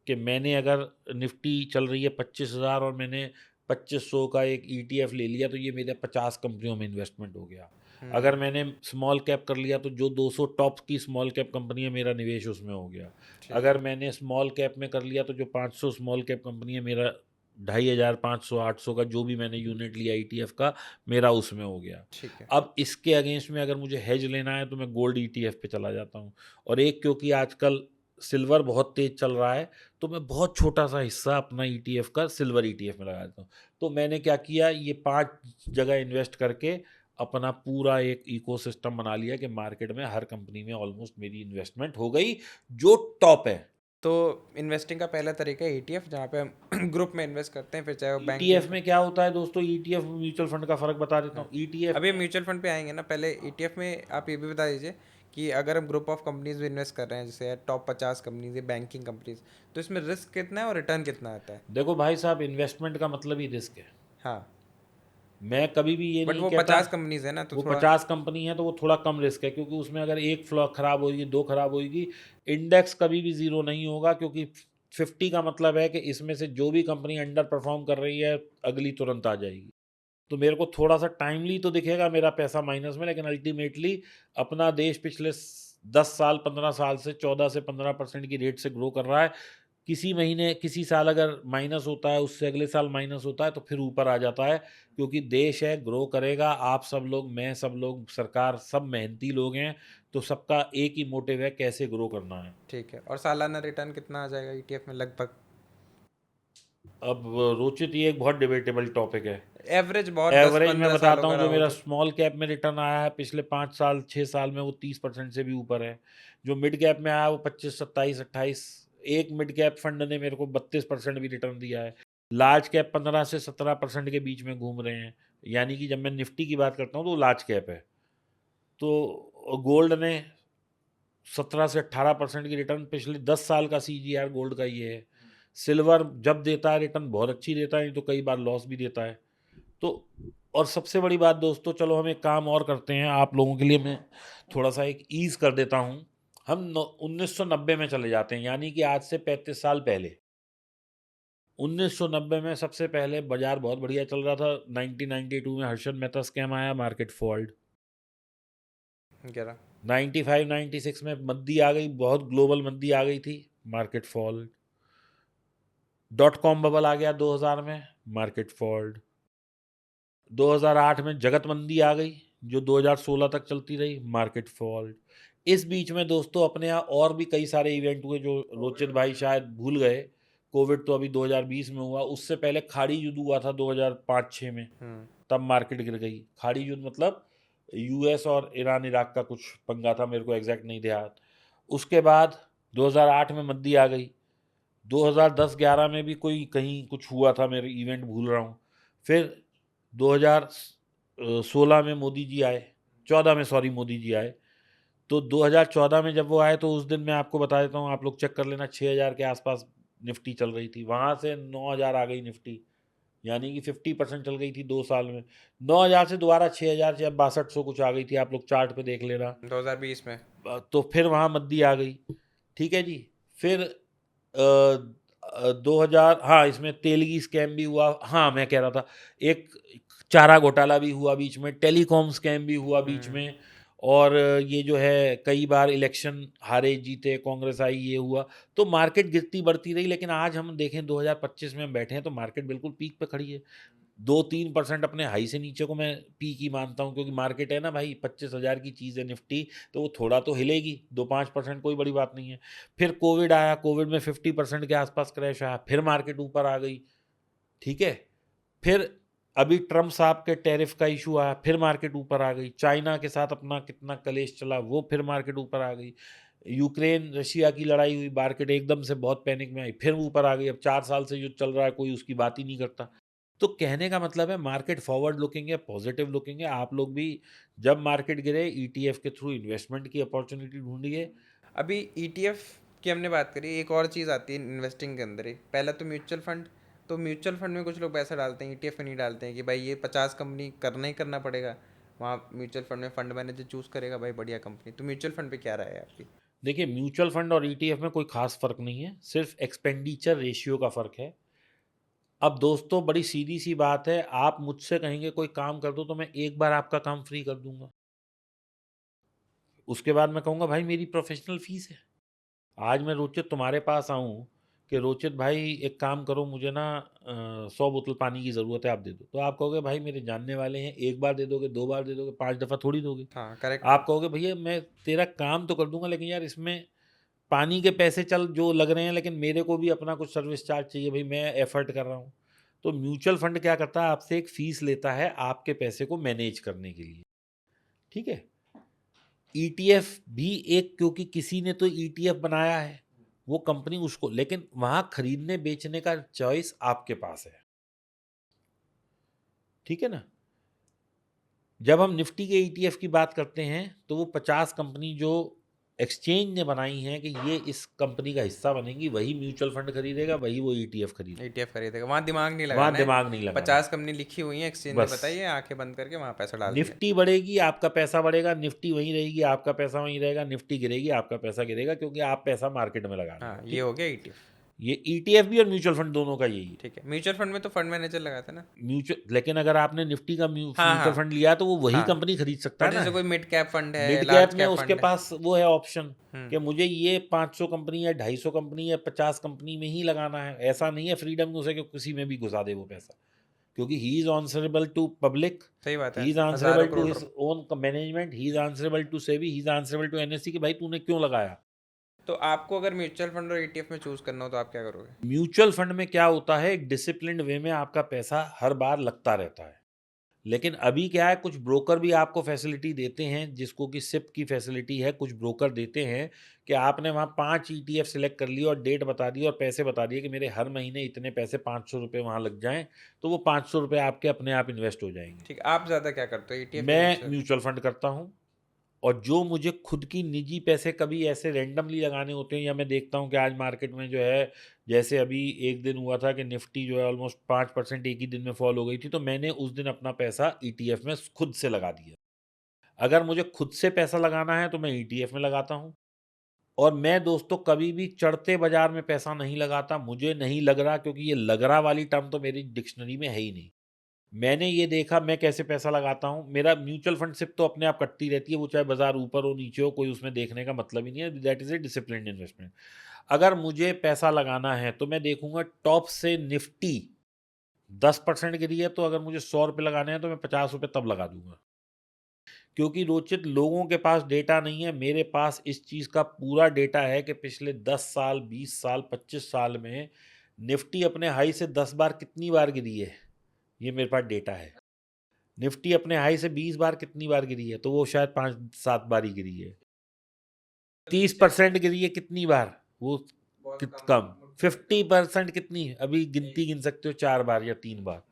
कि मैंने अगर निफ्टी चल रही है 25,000 और मैंने 2500 का एक ईटीएफ ले लिया, तो ये मेरे 50 कंपनियों में इन्वेस्टमेंट हो गया। अगर मैंने स्मॉल कैप कर लिया, तो जो 200 टॉप की स्मॉल कैप कंपनी है, मेरा निवेश उसमें हो गया। ठीक अगर है। मैंने स्मॉल कैप में कर लिया, तो जो 500 स्मॉल कैप कंपनी है, मेरा 2500 500 800 का जो भी मैंने यूनिट लिया ईटीएफ का, मेरा उसमें हो गया। ठीक है। अब इसके अगेंस्ट में अगर मुझे हेज लेना है, तो मैं गोल्ड ईटीएफ पे चला जाता हूँ। और एक क्योंकि आजकल सिल्वर बहुत तेज चल रहा है, तो मैं बहुत छोटा सा हिस्सा अपना ईटीएफ का सिल्वर ईटीएफ में लगा देता हूँ। तो मैंने क्या किया, ये 5 जगह इन्वेस्ट करके अपना पूरा एक इकोसिस्टम बना लिया कि मार्केट में हर कंपनी में ऑलमोस्ट मेरी इन्वेस्टमेंट हो गई जो टॉप है। तो इन्वेस्टिंग का पहला तरीका है ईटीएफ, जहाँ पे हम ग्रुप में इन्वेस्ट करते हैं, फिर चाहे वो बैंक ईटीएफ में क्या होता है दोस्तों, ईटीएफ म्यूचुअल फंड का फर्क बता देता हाँ, हूँ। ईटीएफ अभी म्यूचुअल फंड पे आएंगे ना, पहले ईटीएफ में आप ये भी बता दीजिए कि अगर हम ग्रुप ऑफ कंपनीज में इन्वेस्ट कर रहे हैं, जैसे टॉप 50 कंपनीज या बैंकिंग कंपनीज, तो इसमें रिस्क कितना है और रिटर्न कितना आता है? देखो भाई साहब, इन्वेस्टमेंट का मतलब ही रिस्क है। हाँ, मैं कभी भी ये बट नहीं वो कहता। 50 कंपनीज है ना, तो वो थोड़ा। 50 कंपनी है तो वो थोड़ा कम रिस्क है, क्योंकि उसमें अगर एक फ्लॉ खराब होगी, दो खराब होगी, इंडेक्स कभी भी जीरो नहीं होगा, क्योंकि 50 का मतलब है कि इसमें से जो भी कंपनी अंडर परफॉर्म कर रही है अगली तुरंत आ जाएगी। तो मेरे को थोड़ा सा टाइमली तो दिखेगा मेरा पैसा माइनस में, लेकिन अल्टीमेटली अपना देश पिछले 10 साल 15 साल से 14 से 15% की रेट से ग्रो कर रहा है। किसी महीने किसी साल अगर माइनस होता है, उससे अगले साल माइनस होता है, तो फिर ऊपर आ जाता है, क्योंकि देश है, ग्रो करेगा। आप सब लोग, मैं सब लोग, सरकार, सब मेहनती लोग हैं, तो सबका एक ही मोटिव है, कैसे ग्रो करना है। ठीक है, और सालाना रिटर्न कितना आ जाएगा ईटीएफ में लगभग? अब रोचित, ये एक बहुत डिबेटेबल टॉपिक है। एवरेज बहुत, दस एवरेज मैं पंद्रह सालों बताता का हूँ, रहा जो हो मेरा तो। स्मॉल कैप में रिटर्न आया है पिछले 5 साल 6 साल में, वो 30% से भी ऊपर है। जो मिड कैप में आया वो 25 27 28। एक मिड कैप फंड ने मेरे को 32% भी रिटर्न दिया है। लार्ज कैप 15 से 17% के बीच में घूम रहे हैं। यानी कि जब मैं निफ्टी की बात करता हूँ तो वो लार्ज कैप है। तो गोल्ड ने 17 से 18% की रिटर्न, पिछले 10 साल का CGR गोल्ड का ये है। सिल्वर जब देता है रिटर्न बहुत अच्छी देता है, नहीं तो कई बार लॉस भी देता है। तो और सबसे बड़ी बात दोस्तों, चलो हम एक काम और करते हैं, आप लोगों के लिए मैं थोड़ा सा एक ईज कर देता हूँ। हम 1990 में चले जाते हैं, यानी कि आज से 35 साल पहले। 1990 में सबसे पहले बाजार बहुत बढ़िया चल रहा था। 1992 में हर्षद मेहता स्कैम आया, मार्केट फॉल्ड। 11। 95 96 में मंदी आ गई, बहुत ग्लोबल मंदी आ गई थी, market fold. Dot com bubble आ गया 2000 में, मार्केट फॉल्ड। 2008 में जगत मंदी आ गई, जो 2016 तक चलती रही, मार्केट फॉल्ड। इस बीच में दोस्तों अपने यहाँ और भी कई सारे इवेंट हुए जो रोचित भाई शायद भूल गए। कोविड तो अभी 2020 में हुआ, उससे पहले खाड़ी युद्ध हुआ था 2005-6 में। हम्म। तब मार्केट गिर गई। खाड़ी युद्ध मतलब यूएस और ईरान इराक का कुछ पंगा था, मेरे को एग्जैक्ट नहीं ध्यान। उसके बाद 2008 में मंदी आ गई। 2010-11 में भी कोई कहीं कुछ हुआ था, मेरे इवेंट भूल रहा हूँ। फिर 2016 में मोदी जी आए, 14 में सॉरी मोदी जी आए। तो 2014 में जब वो आए, तो उस दिन मैं आपको बता देता हूँ, आप लोग चेक कर लेना, 6000 के आसपास निफ्टी चल रही थी। वहाँ से 9000 आ गई निफ्टी, यानी कि 50% चल गई थी 2 साल में। 9000 से दोबारा 6000 से अब 6200 कुछ आ गई थी, आप लोग चार्ट पे देख लेना। 2020 में। तो फिर वहाँ मंदी आ गई। ठीक है जी। फिर 2000, हाँ, इसमें तेलगी स्कैम भी हुआ। हाँ, मैं कह रहा था, एक चारा घोटाला भी हुआ बीच में, टेलीकॉम स्कैम भी हुआ बीच हम्म। में। और ये जो है कई बार इलेक्शन हारे जीते, कांग्रेस आई, ये हुआ। तो मार्केट गिरती बढ़ती रही, लेकिन आज हम देखें 2025 में हम बैठे हैं तो मार्केट बिल्कुल पीक पे खड़ी है। 2-3% अपने हाई से नीचे को मैं पीक ही मानता हूँ, क्योंकि मार्केट है ना भाई, 25,000 की चीज़ है निफ्टी, तो वो थोड़ा तो हिलेगी। 2-5% कोई बड़ी बात नहीं है। फिर कोविड आया, कोविड में 50% के आसपास क्रैश आया, फिर मार्केट ऊपर आ गई। ठीक है। फिर अभी ट्रम्प साहब के टैरिफ का इशू आया, फिर मार्केट ऊपर आ गई। चाइना के साथ अपना कितना कलेश चला, वो फिर मार्केट ऊपर आ गई। यूक्रेन रशिया की लड़ाई हुई, मार्केट एकदम से बहुत पैनिक में आई, फिर ऊपर आ गई। अब 4 साल से जो चल रहा है कोई उसकी बात ही नहीं करता। तो कहने का मतलब है, मार्केट फॉरवर्ड लुकिंग है, पॉजिटिव लुकिंग है। आप लोग भी जब मार्केट गिरे, ईटीएफ के थ्रू इन्वेस्टमेंट की अपॉर्चुनिटी ढूंढिए। अभी ईटीएफ की हमने बात करी, एक और चीज़ आती है इन्वेस्टिंग के अंदर ही। पहला तो म्यूचुअल फंड। तो म्यूचुअल फंड में कुछ लोग पैसा डालते हैं, ईटीएफ में नहीं डालते हैं कि भाई ये 50 कंपनी करना ही करना पड़ेगा। वहाँ म्यूचुअल फंड में फंड मैनेजर चूज़ करेगा भाई बढ़िया कंपनी। तो म्यूचुअल फंड पे क्या राय है आपकी? देखिए, म्यूचुअल फंड और ईटीएफ में कोई खास फर्क नहीं है, सिर्फ एक्सपेंडिचर रेशियो का फर्क है। अब दोस्तों, बड़ी सीधी सी बात है, आप मुझसे कहेंगे कोई काम कर दो, तो मैं एक बार आपका काम फ्री कर दूंगा। उसके बाद मैं कहूँगा भाई मेरी प्रोफेशनल फीस है। आज मैं रोचित तुम्हारे पास आऊँ कि रोचित भाई एक काम करो, मुझे ना 100 बोतल पानी की ज़रूरत है, आप दे दो। तो आप कहोगे भाई मेरे जानने वाले हैं, एक बार दे दोगे, 2 बार दे दोगे, 5 दफ़ा थोड़ी दोगे। हाँ, करेक्ट है। आप कहोगे भैया मैं तेरा काम तो कर दूंगा, लेकिन यार इसमें पानी के पैसे चल जो लग रहे हैं, लेकिन मेरे को भी अपना कुछ सर्विस चार्ज चाहिए भाई, मैं एफर्ट कर रहा हूँ। तो म्यूचुअल फंड क्या करता है, आपसे एक फीस लेता है आपके पैसे को मैनेज करने के लिए। ठीक है। ईटीएफ भी एक, क्योंकि किसी ने तो ईटीएफ बनाया है, वो कंपनी उसको, लेकिन वहां खरीदने बेचने का चॉइस आपके पास है। ठीक है ना। जब हम निफ्टी के ईटीएफ की बात करते हैं तो वो 50 कंपनी जो एक्सचेंज ने बनाई हैं कि ये इस कंपनी का हिस्सा बनेंगी, वही म्यूचुअल फंड खरीदेगा, वही वो ईटीएफ खरीदेगा। ETF खरीदेगा, वहाँ दिमाग नहीं वहाँ लगाना है। दिमाग नहीं लगाना। 50 कंपनी लिखी हुई है, एक्सचेंज ने बस बताइए, आंखें बंद करके वहाँ पैसा डाल दिया। निफ्टी बढ़ेगी, आपका पैसा बढ़ेगा, निफ्टी वहीं रहेगी, आपका पैसा वहीं रहेगा, निफ्टी गिरेगी, आपका पैसा गिरेगा, क्योंकि आप पैसा मार्केट में लगा रहे हाँ, हो। ये ठीक, हो गया ETF। ये ईटीएफ भी और म्यूचुअल फंड दोनों का यही है। ठीक है, म्यूचुअल फंड में तो फंड मैनेजर लगाता है ना। म्यूचुअल, लेकिन अगर आपने निफ्टी का हाँ म्यूचुअल हाँ फंड लिया तो वो वही हाँ, कंपनी खरीद सकता बट है ना। जैसे कोई मिड कैप फंड है, मिड कैप लार्ज में कैप उसके फंड है। पास वो है ऑप्शन कि हम्म। मुझे ये 500 कंपनी या 250 कंपनी या 50 कंपनी में ही लगाना है। ऐसा नहीं है फ्रीडम उसे कि किसी में भी घुसा दे वो पैसा, क्योंकि he is answerable to public, सही बात है, ही इज हजारों आंसरेबल टू करोड़ हिज रुपए। Own management, he is answerable to SEBI, he is answerable to NSC कि भाई तूने क्यों लगाया। तो आपको अगर म्यूचुअल फंड और ETF में चूज करना हो तो आप क्या करोगे? म्यूचुअल फंड में क्या होता है, एक डिसिप्लिन्ड वे में आपका पैसा हर बार लगता रहता है। लेकिन अभी क्या है, कुछ ब्रोकर भी आपको फैसिलिटी देते हैं, जिसको कि सिप की फैसिलिटी है, कुछ ब्रोकर देते हैं कि आपने वहाँ 5 ईटीएफ सेलेक्ट कर लिए और डेट बता दी और पैसे बता दिए कि मेरे हर महीने इतने पैसे 500 रुपये वहाँ लग जाएं, तो वो 500 रुपये आपके अपने आप इन्वेस्ट हो जाएंगे। ठीक है, आप ज्यादा क्या करते हो, ETF या मैं म्यूचुअल? म्यूचुअल फंड करता हूँ, और जो मुझे खुद की निजी पैसे कभी ऐसे रैंडमली लगाने होते हैं, या मैं देखता हूँ कि आज मार्केट में जो है, जैसे अभी एक दिन हुआ था कि निफ्टी जो है ऑलमोस्ट 5% एक ही दिन में फॉल हो गई थी, तो मैंने उस दिन अपना पैसा ईटीएफ में खुद से लगा दिया। अगर मुझे खुद से पैसा लगाना है तो मैं ईटीएफ में लगाता हूँ। और मैं दोस्तों कभी भी चढ़ते बाजार में पैसा नहीं लगाता, मुझे नहीं लग रहा, क्योंकि ये लग रहा वाली टर्म तो मेरी डिक्शनरी में है ही नहीं। मैंने ये देखा मैं कैसे पैसा लगाता हूँ, मेरा म्यूचुअल फंड सिप तो अपने आप कटती रहती है, वो चाहे बाजार ऊपर हो नीचे हो, कोई उसमें देखने का मतलब ही नहीं है। That is a disciplined investment. अगर मुझे पैसा लगाना है तो मैं देखूंगा टॉप से निफ्टी 10% गिरी है, तो अगर मुझे 100 रुपये लगाने हैं तो मैं 50 रुपये तब लगा दूंगा। क्योंकि रोचित लोगों के पास डेटा नहीं है, मेरे पास इस चीज़ का पूरा डेटा है कि पिछले 10 साल, 20 साल, 25 साल में निफ्टी अपने हाई से 10 बार कितनी बार गिरी है, ये मेरे पास डेटा है। निफ्टी अपने हाई से 20 बार कितनी बार गिरी है, तो वो शायद 5-7 बार ही गिरी है। 30% गिरी है कितनी बार, वो कम। 50% कितनी, अभी गिनती गिन सकते हो 4 बार या 3 बार।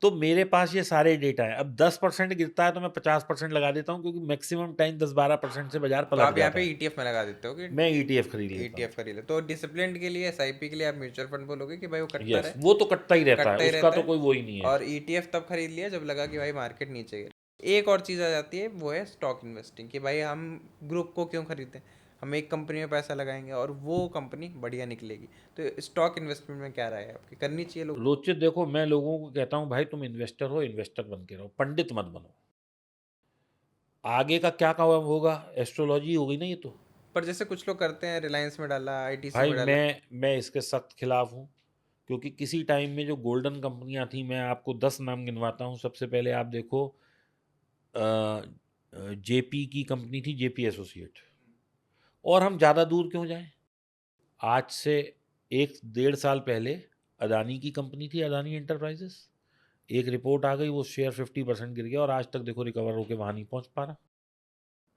तो मेरे पास ये सारे डेटा है। अब 10% गिरता है तो मैं 50% लगा देता हूँ, क्योंकि मैक्सिमम टाइम 10-12% से बाजार तो पलट आप यहाँ जाता पे है। ETF में लगा देते हो कि मैं ईटीएफ खरीद लेता हूँ। ETF खरीद ले? तो डिसिप्लिन के लिए, SIP के लिए आप म्यूचुअल फंड बोलोगे कि भाई वो कटता यस, रहे, वो तो कटता ही रहता है, कटता ही उसका रहता तो है। कोई वो ही नहीं है। और ETF तब खरीद लिया जब लगा कि भाई मार्केट नीचे गिर। एक और चीज़ आ जाती है, वो है स्टॉक इन्वेस्टिंग, कि भाई हम ग्रुप को क्यों खरीदें, हम एक कंपनी में पैसा लगाएंगे और वो कंपनी बढ़िया निकलेगी। तो स्टॉक इन्वेस्टमेंट में क्या राय है आपकी, करनी चाहिए लोग? रोचित देखो, मैं लोगों को कहता हूँ भाई तुम इन्वेस्टर हो, इन्वेस्टर बन के रहो, पंडित मत बनो। आगे का क्या काम होगा, एस्ट्रोलॉजी हो गई ना ये तो। पर जैसे कुछ लोग करते हैं, रिलायंस में डाला, ITC भाई में डाला। मैं इसके सख्त खिलाफ हूँ, क्योंकि किसी टाइम में जो गोल्डन कंपनियां थी, मैं आपको 10 नाम गिनवाता हूँ। सबसे पहले आप देखो, जेपी की कंपनी थी, जेपी एसोसिएट। और हम ज़्यादा दूर क्यों जाएं, आज से 1-1.5 साल पहले अदानी की कंपनी थी, अदानी एंटरप्राइजेस। एक रिपोर्ट आ गई, वो शेयर 50% गिर गया, और आज तक देखो रिकवर होकर वहाँ नहीं पहुँच पा रहा।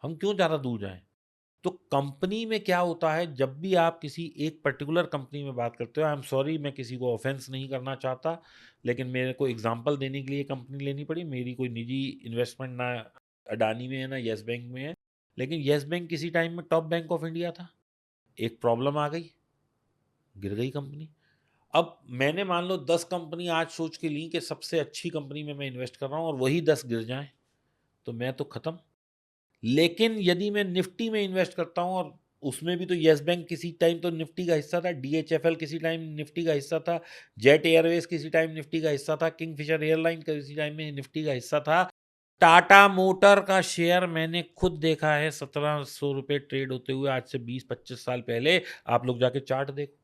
हम क्यों ज़्यादा दूर जाएं। तो कंपनी में क्या होता है, जब भी आप किसी एक पर्टिकुलर कंपनी में बात करते हो, आई एम सॉरी, मैं किसी को ऑफेंस नहीं करना चाहता, लेकिन मेरे को एग्जांपल देने के लिए कंपनी लेनी पड़ी। मेरी कोई निजी इन्वेस्टमेंट ना अडानी में है ना येस बैंक में है, लेकिन येस बैंक किसी टाइम में टॉप बैंक ऑफ इंडिया था। एक प्रॉब्लम आ गई, गिर गई कंपनी। अब मैंने मान लो 10 कंपनी आज सोच के ली कि सबसे अच्छी कंपनी में मैं इन्वेस्ट कर रहा हूँ, और वही 10 गिर जाएं, तो मैं तो खत्म। लेकिन यदि मैं निफ्टी में इन्वेस्ट करता हूं, और उसमें भी तो येस बैंक किसी टाइम तो निफ्टी का हिस्सा था, DHFL किसी टाइम निफ्टी का हिस्सा था, जेट एयरवेज किसी टाइम निफ्टी का हिस्सा था, किंगफिशर एयरलाइन किसी टाइम में निफ्टी का हिस्सा था, टाटा मोटर का शेयर मैंने खुद देखा है 1700 रुपये ट्रेड होते हुए, आज से 20-25 साल पहले। आप लोग जाके चार्ट देखो।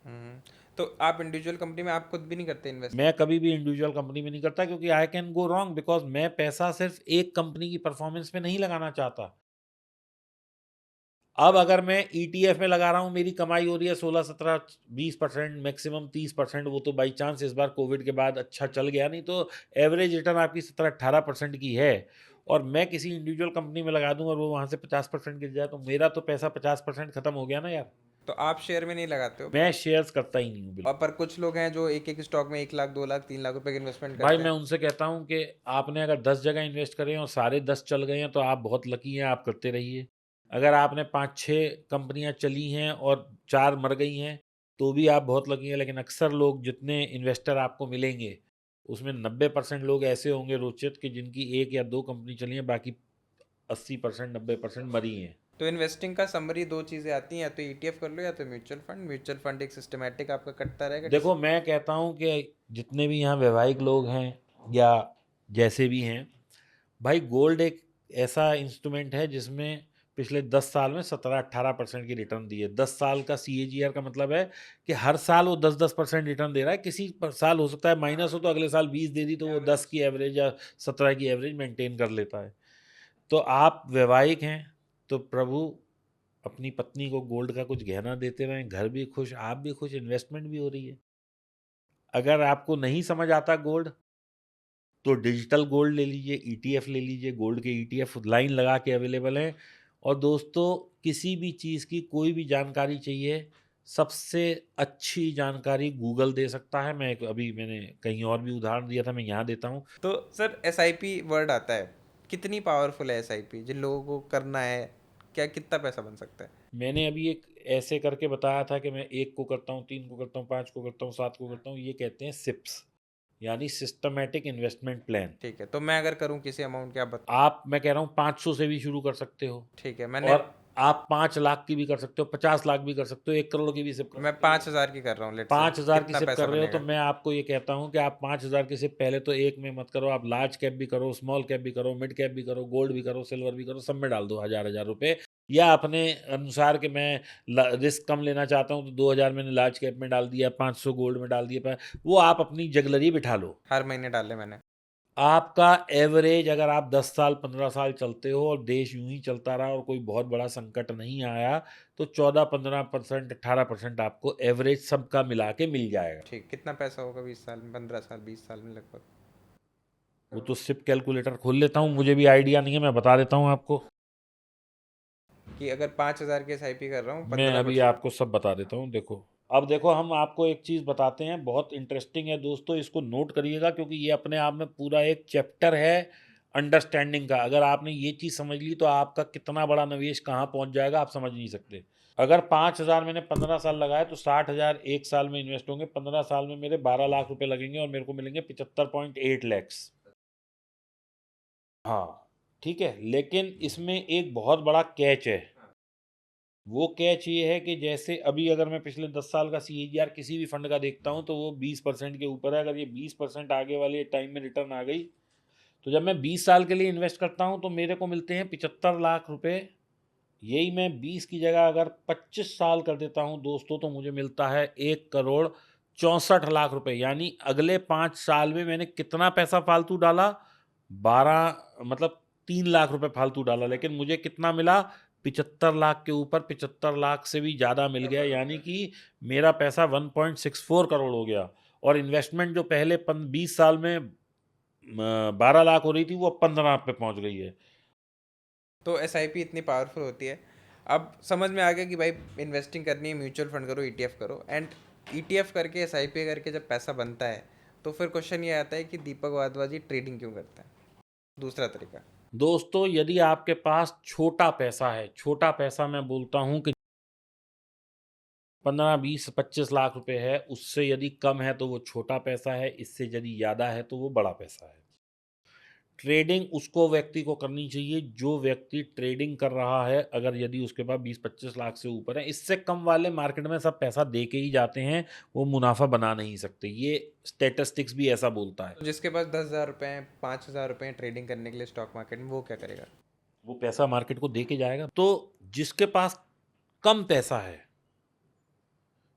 हम्म। तो आप इंडिविजुअल कंपनी में आप खुद भी नहीं करते इन्वेस्ट? मैं कभी भी इंडिविजुअल कंपनी में नहीं करता, क्योंकि I can go wrong, because मैं पैसा सिर्फ एक कंपनी की परफॉर्मेंस में नहीं लगाना चाहता। अब अगर मैं ईटीएफ में लगा रहा हूँ, मेरी कमाई हो रही है 16-17-20%, मैक्सिमम 30%, वो तो बाई चांस इस बार कोविड के बाद अच्छा चल गया, नहीं तो एवरेज रिटर्न आपकी 17-18% की है। और मैं किसी इंडिविजुअल कंपनी में लगा दूं और वो वहाँ से 50% गिर जाए, तो मेरा तो पैसा 50% खत्म हो गया ना यार। तो आप शेयर में नहीं लगाते हो? मैं शेयर्स करता ही नहीं हूँ और बिल्कुल। पर कुछ लोग हैं जो एक एक स्टॉक में 1 लाख 2 लाख 3 लाख रुपए की इन्वेस्टमेंट भाई करते मैं हैं। उनसे कहता हूँ कि आपने अगर 10 जगह इन्वेस्ट करे हैं और सारे 10 चल गए हैं तो आप बहुत लकी हैं, आप करते रहिए। अगर आपने 5-6 कंपनियाँ चली हैं और 4 मर गई हैं, तो भी आप बहुत लकी हैं। लेकिन अक्सर लोग जितने इन्वेस्टर आपको मिलेंगे, उसमें 90% लोग ऐसे होंगे रोचित कि जिनकी 1 या 2 कंपनी चली हैं, बाकी 80% 90% मरी हैं। तो इन्वेस्टिंग का समरी 2 चीज़ें आती हैं, या तो ईटीएफ कर लो या तो म्यूचुअल फंड। म्यूचुअल फंड एक सिस्टमैटिक आपका कटता रहेगा देखो मैं कहता हूँ कि जितने भी यहाँ वैवाहिक लोग हैं या जैसे भी हैं, भाई गोल्ड एक ऐसा इंस्ट्रूमेंट है जिसमें पिछले 10 साल में 17-18% की रिटर्न दी है। 10 साल का सीएजीआर का मतलब है कि हर साल वो 10-10% रिटर्न दे रहा है। किसी साल हो सकता है माइनस हो तो अगले साल 20 दे दी तो वो 10 की एवरेज या 17 की एवरेज मेंटेन कर लेता है। तो आप वैवाहिक हैं तो प्रभु अपनी पत्नी को गोल्ड का कुछ गहना देते रहें, घर भी खुश, आप भी खुश, इन्वेस्टमेंट भी हो रही है। अगर आपको नहीं समझ आता गोल्ड, तो डिजिटल गोल्ड ले लीजिए, ईटीएफ ले लीजिए, गोल्ड के ईटीएफ लाइन लगा के अवेलेबल हैं। और दोस्तों किसी भी चीज़ की कोई भी जानकारी चाहिए, सबसे अच्छी जानकारी गूगल दे सकता है। मैंने कहीं और भी उदाहरण दिया था, मैं यहाँ देता हूँ। तो सर एसआईपी वर्ड आता है, कितनी पावरफुल है एसआईपी? जिन लोगों को करना है, क्या कितना पैसा बन सकता है? मैंने अभी एक ऐसे करके बताया था कि मैं 1 को करता हूँ, 3 को करता हूँ, 5 को करता हूँ, 7 को करता हूँ, ये कहते हैं सिप्स, यानी सिस्टमैटिक इन्वेस्टमेंट प्लान। ठीक है, तो मैं अगर करूं किसी अमाउंट की, आप बता। मैं कह रहा हूँ 500 से भी शुरू कर सकते हो। ठीक है, मैंने और आप 5 लाख की भी कर सकते हो, 50 लाख भी कर सकते हो, 1 करोड़ की भी सिप कर मैं सकते हो। 5,000 की कर रहा हूँ, लेट्स से 5,000 की कितना सिप पैसा कर रहे हो तो बनेगा? मैं आपको ये कहता हूँ कि आप 5,000 की सिप पहले तो एक में मत करो, आप लार्ज कैप भी करो, स्मॉल कैप भी करो, मिड कैप भी करो, गोल्ड भी करो, सिल्वर भी करो, सब में डाल दो हज़ार हज़ार रुपए। या अपने अनुसार कि मैं रिस्क कम लेना चाहता हूँ तो 2,000 मैंने लार्ज कैप में डाल दिया, 500 गोल्ड में डाल दिया, वो आप अपनी जगलरी बिठा लो। हर महीने डाले मैंने। आपका एवरेज अगर आप 10 साल 15 साल चलते हो और देश यूं ही चलता रहा और कोई बहुत बड़ा संकट नहीं आया, तो 14-15% 18% आपको एवरेज सबका मिला के मिल जाएगा। ठीक, कितना पैसा होगा 20 साल में, 15 साल 20 साल में लगभग? वो तो सिप कैलकुलेटर खोल लेता हूँ, मुझे भी आइडिया नहीं है, मैं बता देता हूँ आपको। कि अगर 5,000 की एसआईपी कर रहा हूँ मैं पंद्रह अभी परसेंट आपको सब बता देता हूँ, देखो। अब देखो हम आपको एक चीज़ बताते हैं, बहुत इंटरेस्टिंग है दोस्तों, इसको नोट करिएगा क्योंकि ये अपने आप में पूरा एक चैप्टर है अंडरस्टैंडिंग का। अगर आपने ये चीज़ समझ ली तो आपका कितना बड़ा निवेश कहाँ पहुँच जाएगा आप समझ नहीं सकते। अगर 5,000 मैंने 15 साल लगाए तो 60,000 एक साल में इन्वेस्ट होंगे, 15 साल में मेरे 12 लाख रुपए लगेंगे और मेरे को मिलेंगे 75.8 लैक्स। हाँ, ठीक है, लेकिन इसमें एक बहुत बड़ा कैच है। वो कैच ये है कि जैसे अभी अगर मैं पिछले 10 साल का सीएजीआर किसी भी फंड का देखता हूँ तो वो 20% के ऊपर है। अगर ये 20% आगे वाले टाइम में रिटर्न आ गई, तो जब मैं 20 साल के लिए इन्वेस्ट करता हूँ तो मेरे को मिलते हैं 75 लाख रुपए। यही मैं 20 की जगह अगर 25 साल कर देता हूँ दोस्तों, तो मुझे मिलता है 1 करोड़ 64 लाख रुपए। यानी अगले 5 साल में मैंने कितना पैसा फालतू डाला? 12 मतलब 3 लाख रुपए फालतू डाला, लेकिन मुझे कितना मिला? 75 लाख के ऊपर 75 लाख से भी ज़्यादा मिल गया, यानी कि मेरा पैसा 1.64 करोड़ हो गया। और इन्वेस्टमेंट जो पहले 20 साल में 12 लाख हो रही थी, वो अब 15 पे पहुंच गई है। तो एसआईपी इतनी पावरफुल होती है। अब समझ में आ गया कि भाई इन्वेस्टिंग करनी है, म्यूचुअल फंड करो, ईटीएफ करो। एंड ईटीएफ करके एसआईपी करके जब पैसा बनता है, तो फिर क्वेश्चन ये आता है कि दीपक वाधवा जी ट्रेडिंग क्यों करता है? दूसरा तरीका। दोस्तों यदि आपके पास छोटा पैसा है, छोटा पैसा मैं बोलता हूं कि 15-20-25 लाख रुपए है, उससे यदि कम है तो वो छोटा पैसा है, इससे यदि ज़्यादा है तो वो बड़ा पैसा है। ट्रेडिंग उसको व्यक्ति को करनी चाहिए जो व्यक्ति ट्रेडिंग कर रहा है, अगर यदि उसके पास 20-25 लाख से ऊपर है। इससे कम वाले मार्केट में सब पैसा दे के ही जाते हैं, वो मुनाफा बना नहीं सकते, ये स्टैटिस्टिक्स भी ऐसा बोलता है। तो जिसके पास 10,000 रुपये हैं, 5,000 रुपये हैं ट्रेडिंग करने के लिए स्टॉक मार्केट में, वो क्या करेगा? वो पैसा मार्केट को दे के जाएगा। तो जिसके पास कम पैसा है,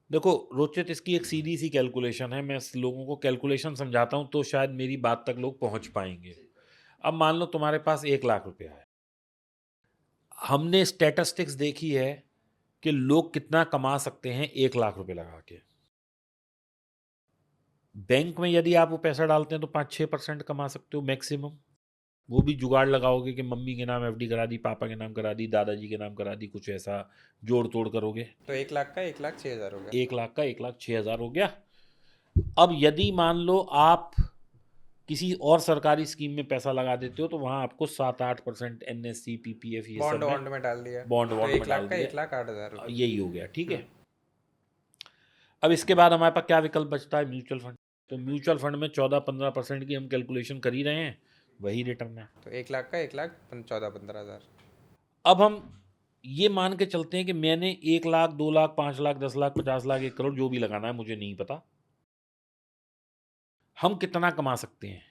देखो रोचित, इसकी एक सीधी सी कैलकुलेशन है, मैं लोगों को कैलकुलेशन समझाता हूँ तो शायद मेरी बात तक लोग पहुंच पाएंगे। अब मान लो तुम्हारे पास 1 लाख रुपया है। हमने स्टैटिस्टिक्स देखी है कि लोग कितना कमा सकते हैं 1 लाख रुपए लगा के। बैंक में यदि आप वो पैसा डालते हैं तो 5-6% कमा सकते हो मैक्सिमम। वो भी जुगाड़ लगाओगे कि मम्मी के नाम एफडी करा दी, पापा के नाम करा दी, दादाजी के नाम करा दी, कुछ ऐसा जोड़ तोड़ करोगे। तो 1 लाख का 1,06,000 हो गया। 1 लाख का 1,06,000 हो गया। अब यदि मान लो आप किसी और सरकारी स्कीम में पैसा लगा देते हो तो वहां आपको 7-8% NSC PPF ये बॉन्ड सब वॉन्ड में डाल दिया, बॉन्ड तो वॉन्ड एक में लाख डाल का दिया, 1,08,000 रुपये। यही हो गया। ठीक है, अब इसके बाद हमारे पास क्या विकल्प बचता है? Mutual fund. तो म्यूचुअल फंड में 14-15% की हम कैलकुलेशन कर ही रहे हैं, वही रिटर्न है। तो 1 लाख का 1,14-15,000। अब हम ये मान के चलते हैं कि मैंने 1 लाख, 2 लाख, 5 लाख, 10 लाख, 50 लाख, 1 करोड़ जो भी लगाना है, मुझे नहीं पता, हम कितना कमा सकते हैं।